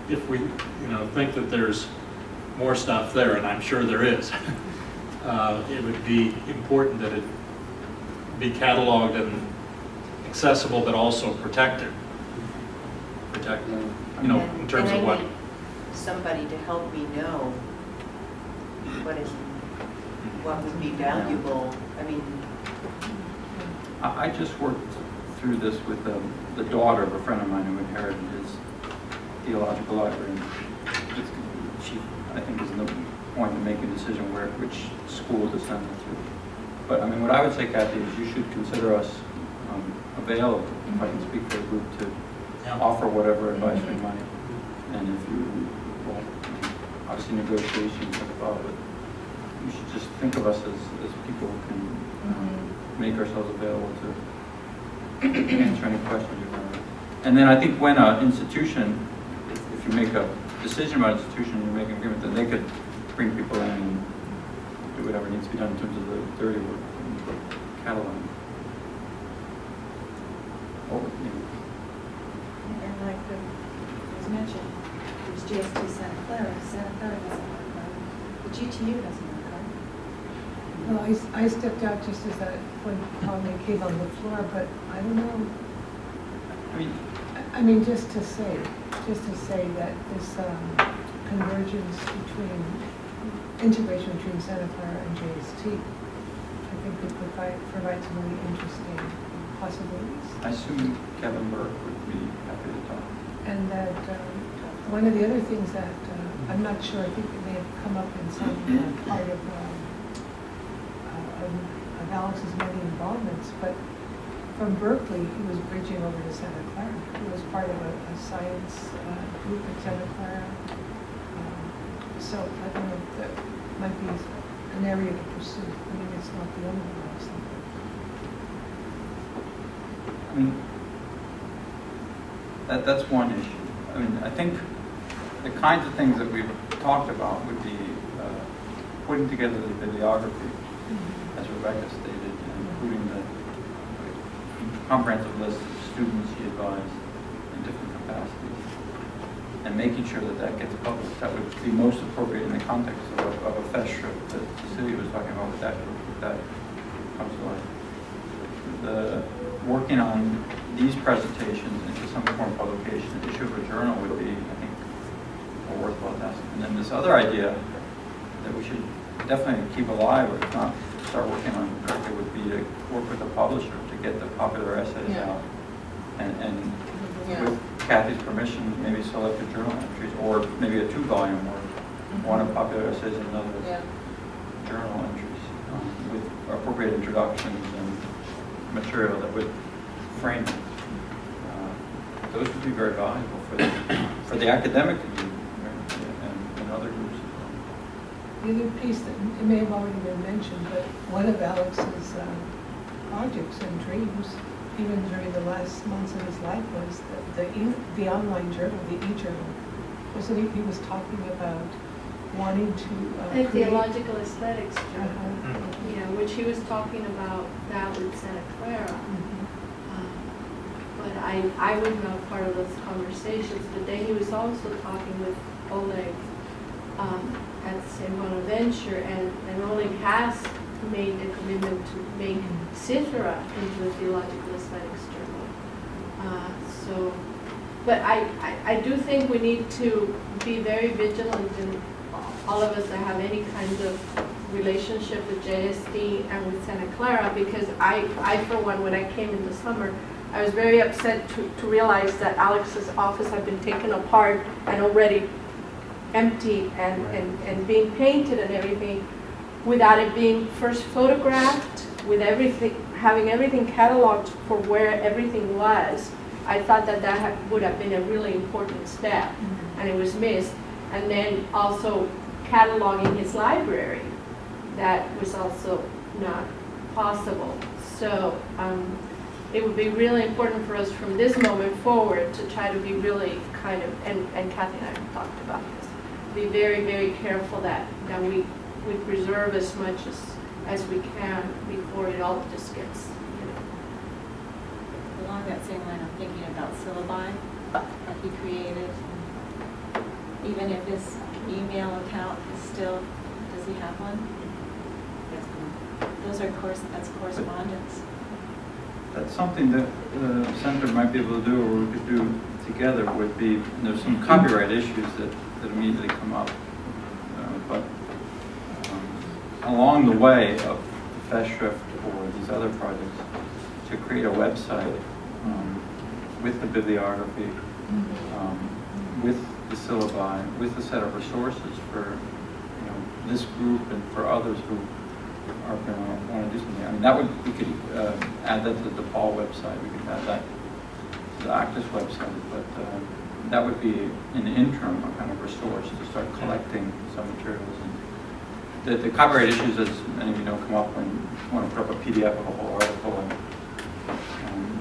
if we think that there's more stuff there, and I'm sure there is, it would be important that it be cataloged and accessible, but also protected. In terms of what. Somebody to help me know what would be valuable. I mean, I just worked through this with the daughter of a friend of mine who inherited his theological library. She, I think, is in the point of making a decision which school to send it to. But I mean, what I would say, Kathy, is you should consider us available, if I can speak for the group, to offer whatever advice we might. And if you, obviously negotiations are involved, but you should just think of us as people who can make ourselves available to answer any questions you have. And then I think when an institution, if you make a decision about an institution, you make an agreement, then they could bring people in and do whatever needs to be done in terms of the dirty work and cataloging. And like was mentioned, there's GST Santa Clara. Santa Clara doesn't archive. The GTU doesn't archive. Well, I stepped out just as that when they came on the floor, but I don't know. I mean, just to say that this convergence integration between Santa Clara and JST, I think would provide some really interesting possibilities. I assume Kevin Burke would be happy to talk. And that one of the other things that I'm not sure, I think it may have come up in some part of Alex's many involvements, but from Berkeley, he was bridging over to Santa Clara. He was part of a science group at Santa Clara. So I don't know if that might be an area to pursue. I mean, it's not the only one I was thinking. I mean, That's one issue. I mean, I think the kinds of things that we've talked about would be putting together the bibliography, as Rebecca stated, including the comprehensive list of students she advised in different capacities, and making sure that that gets published. That would be most appropriate in the context of a fellowship that Cecilia was talking about with that comes to life. The working on these presentations into some form of publication, an issue of a journal would be, I think, a worthwhile task. And then this other idea that we should definitely keep alive, or if not start working on directly, would be to work with a publisher to get the popular essays out. And with Kathy's permission, maybe select the journal entries, or maybe a 2-volume work, one of popular essays and another journal entries, with appropriate introductions and material that would frame it. Those would be very valuable for the academic community and other groups. The other piece that it may have already been mentioned, but one of Alex's projects and dreams, even during the last months of his life, was the online journal, the e-journal. Wasn't he was talking about wanting to And create Theological Aesthetics journal, which he was talking about that with Santa Clara. But I was not part of those conversations. But then he was also talking with Oleg at St. Bonaventure, and Oleg has made the commitment to make Cithara into a Theological Aesthetics journal. But I do think we need to be very vigilant, in all of us that have any kind of relationship with JSD and with Santa Clara, because I for one, when I came in the summer, I was very upset to realize that Alex's office had been taken apart and already empty and being painted and everything, without it being first photographed, with everything, having everything cataloged for where everything was. I thought that would have been a really important step, and it was missed. And then also cataloging his library, that was also not possible. So it would be really important for us from this moment forward to try to be really kind of, and Kathy and I have talked about this, be very, very careful that we preserve as much as we can before it all just gets, Along that same line, I'm thinking about syllabi that he created. Even if his email account is still, does he have one? Those are that's correspondence. That's something that the center might be able to do, or we could do together, would be, and there's some copyright issues that immediately come up. But along the way of the Festschrift or these other projects, to create a website with the bibliography, with the syllabi, with a set of resources for this group and for others who are going to want to do something. I mean, we could add that to the DePaul website. We could add that to the Actus website, but that would be an interim, a kind of resource to start collecting some materials. And the copyright issues, as many of you know, come up when you want to put up a PDF of a whole article, and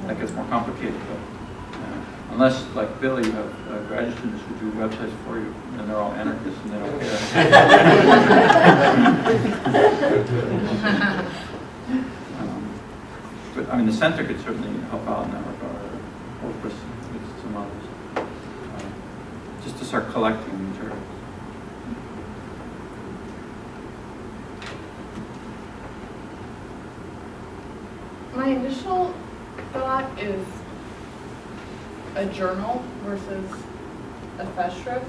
that gets more complicated. But unless, like Billy, you have graduate students who do websites for you, and they're all anarchists and they don't care. But I mean, the center could certainly help out in that regard, or work with some others, just to start collecting materials. My initial thought is a journal versus a festschrift,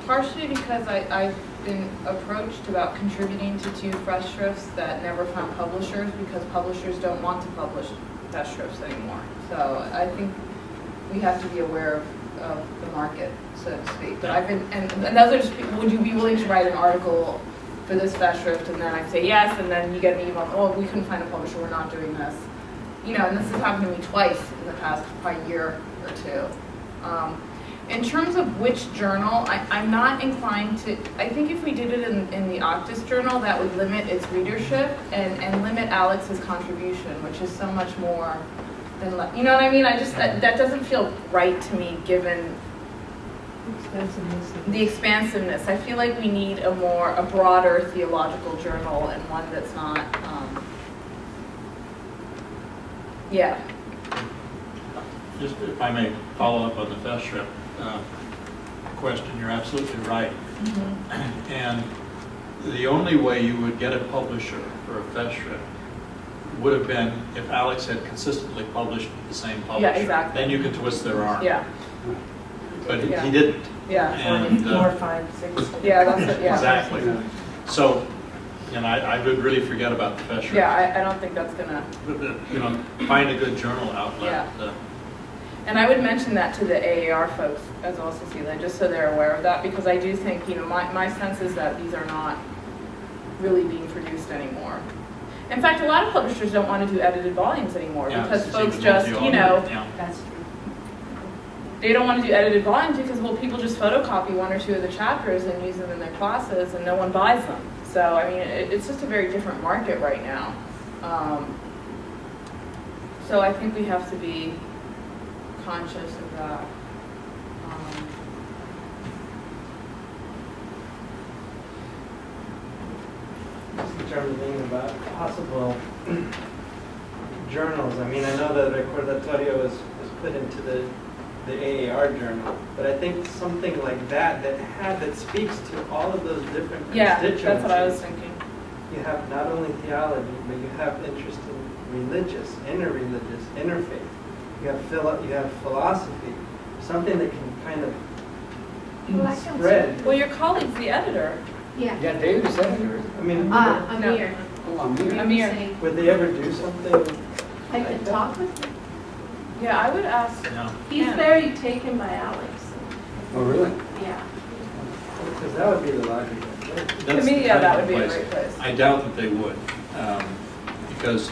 partially because I've been approached about contributing to 2 festschrifts that never found publishers because publishers don't want to publish festschrifts anymore. So I think we have to be aware of the market, so to speak. But I've been, and those are just people, would you be willing to write an article for this festschrift? And then I say yes, and then you get an email, oh, we couldn't find a publisher, we're not doing this. And this has happened to me twice in the past probably year or 2. In terms of which journal, I'm not inclined to, I think if we did it in the Octus journal, that would limit its readership and limit Alex's contribution, which is so much more And you know what I mean? I just, that doesn't feel right to me, given the expansiveness. I feel like we need a broader theological journal, and one that's not, yeah. Just if I may follow up on the fellowship question, you're absolutely right. Mm-hmm. And the only way you would get a publisher for a fellowship would have been if Alex had consistently published with the same publisher. Yeah, exactly. Then you can twist their arm. Yeah. But Yeah. he didn't. Yeah. And, 4, 5, 6. Yeah, that's it, yeah. Exactly. So, I would really forget about the fellowship. Yeah, I don't think that's gonna. Find a good journal outlet. Yeah. And I would mention that to the AAR folks as well, Cecilia, just so they're aware of that, because I do think, my sense is that these are not really being produced anymore. In fact, a lot of publishers don't want to do edited volumes anymore, because folks just, That's true. they don't want to do edited volumes because, well, people just photocopy 1 or 2 of the chapters and use them in their classes, and no one buys them. So, I mean, it's just a very different market right now. So I think we have to be conscious of that. Just in terms of thinking about possible journals, I mean, I know that Recordatorio was put into the AAR journal, but I think something like that speaks to all of those different constituencies. Yeah, that's what I was thinking. You have not only theology, but you have interest in religious, interreligious, interfaith. You have philosophy, something that can kind of spread. Well, your colleague's the editor. Yeah. Yeah, David is editor. I mean, Amir. Amir. would they ever do something? I could talk with him. Yeah, I would ask. No. He's very taken by Alex. Oh, really? Yeah. Because that would be the logical place. To me, yeah, that would be a great place. I doubt that they would, because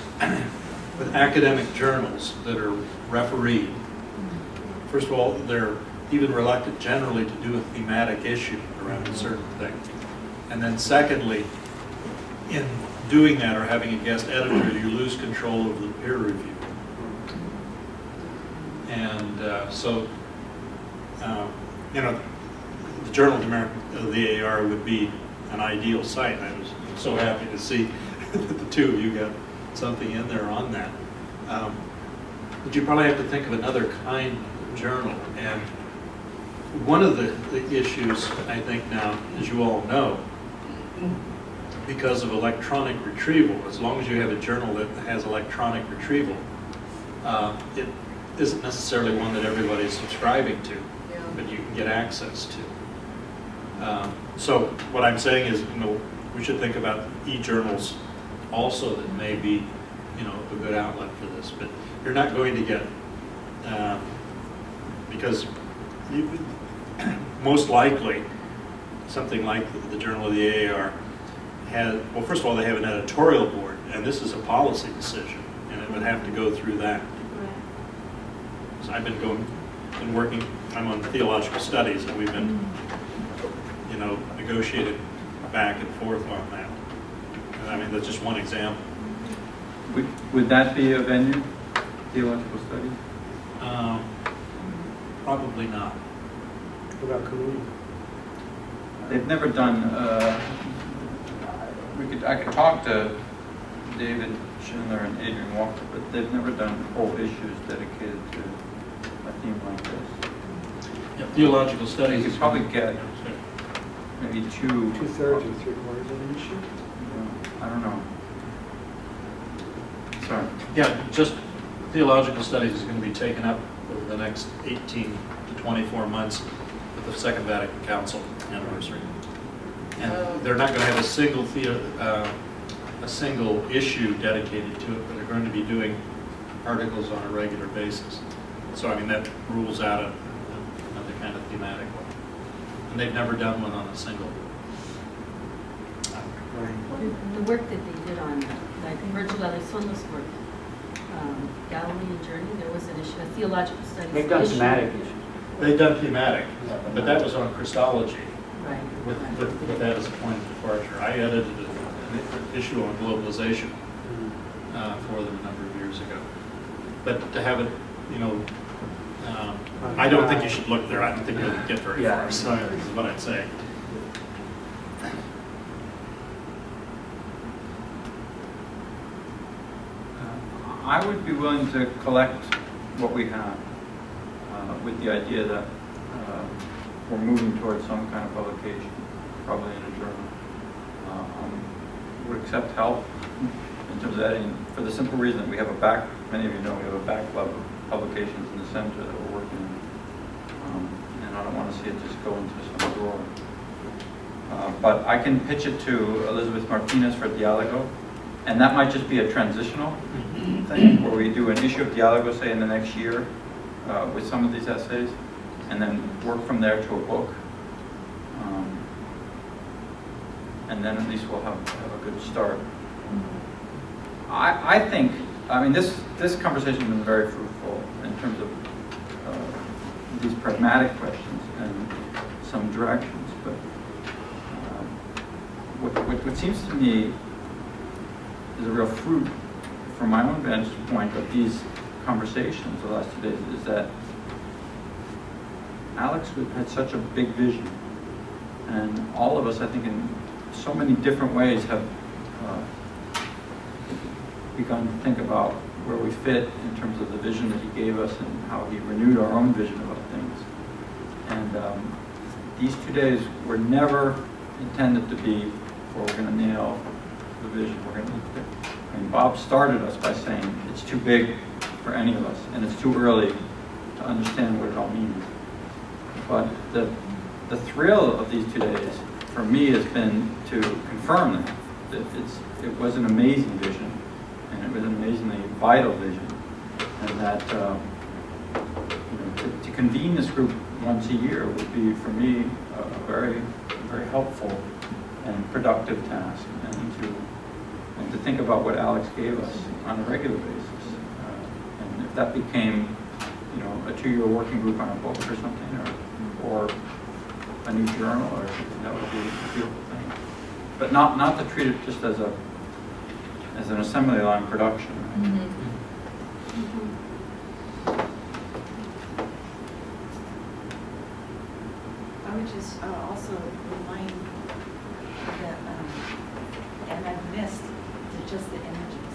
with academic journals that are refereed, first of all, they're even reluctant generally to do a thematic issue around a certain thing. And then secondly, in doing that or having a guest editor, you lose control of the peer review. And the Journal of the AAR would be an ideal site. I was so happy to see that the two of you got something in there on that. But you probably have to think of another kind of journal. And one of the issues, I think now, as you all know, because of electronic retrieval, as long as you have a journal that has electronic retrieval, it isn't necessarily one that everybody's subscribing to, but you can get access to. So what I'm saying is, we should think about e-journals also that may be, a good outlet for this. But you're not going to get, because most likely something like the Journal of the AAR well, first of all, they have an editorial board, and this is a policy decision, and it would have to go through that. So I've been working, I'm on theological studies, and we've been, negotiated back and forth on that. And I mean, that's just one example. Would that be a venue, theological studies? Probably not. What about colloquium? They've never done, I could talk to David Schindler and Adrian Walker, but they've never done whole issues dedicated to a theme like this. Yeah, theological studies You is could probably get maybe 2/3 or 3/4 of an issue? I don't know. Sorry. Yeah, just theological studies is going to be taken up over the next 18 to 24 months with the Second Vatican Council anniversary. And they're not going to have a single issue dedicated to it, but they're going to be doing articles on a regular basis. So, I mean, that rules out another kind of thematic one. And they've never done one on a single. The work that they did on, like Virgil Elizondo's work, Galilean Journey, there was an issue, a theological studies. They've done issue. thematic issues. They've done thematic, but that was on Christology. Right. With that as a point of departure. I edited an issue on globalization for them a number of years ago. but to have it, I don't think you should look there. I don't think you'll get very far, so is what I'd say. I would be willing to collect what we have with the idea that we're moving towards some kind of publication, probably in a journal. Would accept help in terms of editing for the simple reason that we have many of you know, we have a backlog of publications in the center that we're working on. And I don't want to see it just go into some drawer. But I can pitch it to Elizabeth Martinez for Dialogo, and that might just be a transitional thing where we do an issue of Dialogo, say in the next year, with some of these essays, and then work from there to a book. And then at least we'll have a good start. I think, this conversation has been very fruitful in terms of these pragmatic questions and some directions. But what seems to me is a real fruit from my own vantage point of these conversations the last 2 days is that Alex had such a big vision, and all of us, I think, in so many different ways have begun to think about where we fit in terms of the vision that he gave us and how he renewed our own vision about things. And these 2 days were never intended to be where we're going to nail the vision. Bob started us by saying it's too big for any of us, and it's too early to understand what it all means. But the thrill of these 2 days for me has been to confirm that it was an amazing vision, and it was an amazingly vital vision, and that to convene this group once a year would be for me a very, very helpful and productive task, and to think about what Alex gave us on a regular basis, and if that became a 2-year working group on a book or something, or a new journal or something, that would be a beautiful thing. But not to treat it just as an assembly line production. Right? Mm-hmm. I would just also remind that, and I've missed just the images.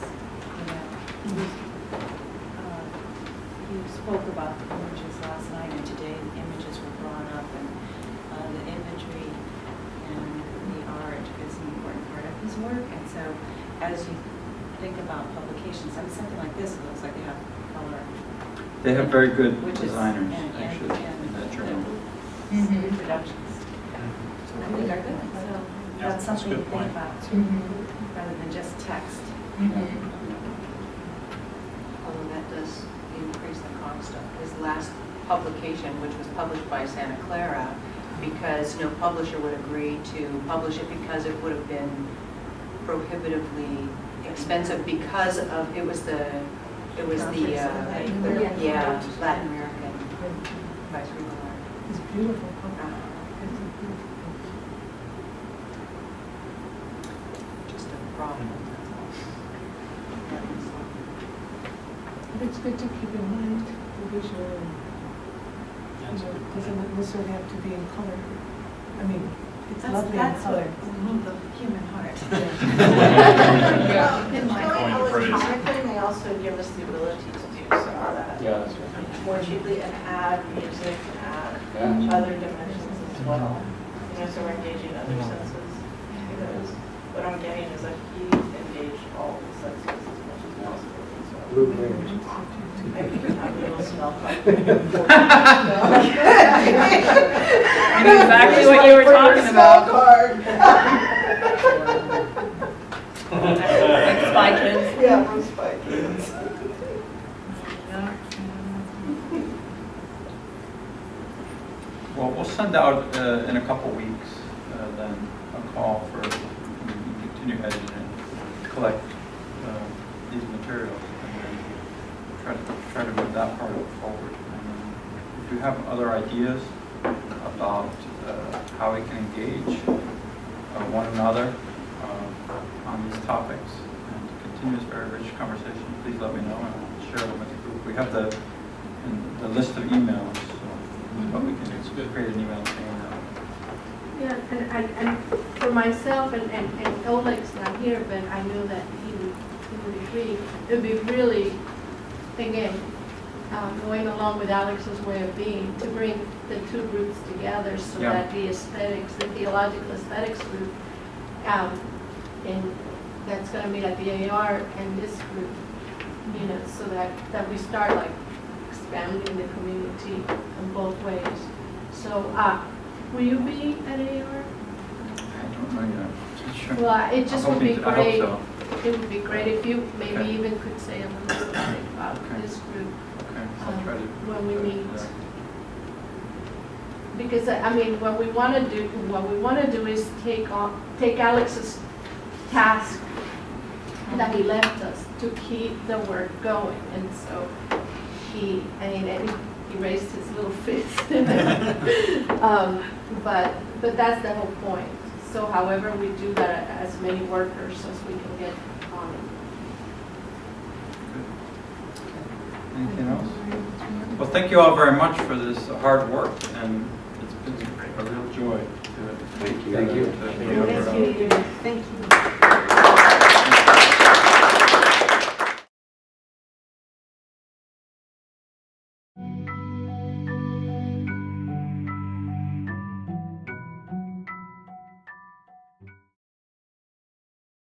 You spoke about the images last night, and today the images were brought up, and the imagery and the art is an important part of his work. And so, as you think about publications, something like this, it looks like they have color. They have very good designers, actually, in that journal. Reproductions. I think are good. So that's something to think about, rather than just text. Although that does increase the cost of his last publication, which was published by Santa Clara, because no publisher would agree to publish it because it would have been prohibitively expensive because of it was the Latin American vice regal art. It's beautiful. Just a problem. But it's good to keep in mind the visual. It doesn't necessarily have to be in color. I mean, it's lovely in color. The human heart. They also give us the ability to do some of that. Yeah, that's right. More cheaply and add music and add other dimensions as well. So we're engaging other senses. Because what I'm getting is that he engaged all the senses as much as possible. I'm a little smell card. Exactly what you were talking about. Like Spy Kids. Yeah, from Spy Kids. Well, we'll send out in a couple weeks then a call for continue editing and collect these materials, and then try to move that part of it forward. And then if you have other ideas about how we can engage one another on these topics and continue this very rich conversation, please let me know, and I'll share them with the group we have the list of emails, so what we can do is create an email chain. Yeah, and for myself, and Oleg's not here, but I know that he would agree, it would be really, again, going along with Alex's way of being, to bring the two groups together so Yeah. that the aesthetics, the theological aesthetics group, and that's going to meet at the AR, and this group, so that we start like expanding the community in both ways. So, will you be at AR? I don't know yet. Sure. Well, it just would be I hope great. so. It would be great if you maybe Okay. even could say a little something about Okay. this group Okay, I'll try to. when we meet. Yeah. Because I mean, what we want to do is take Alex's task that he left us to keep the work going, and so he raised his little fist. But that's the whole point. So however we do that, as many workers as we can get on it. Anything else? Well, thank you all very much for this hard work, and it's been a real joy to. Thank you. to be over. Thank you.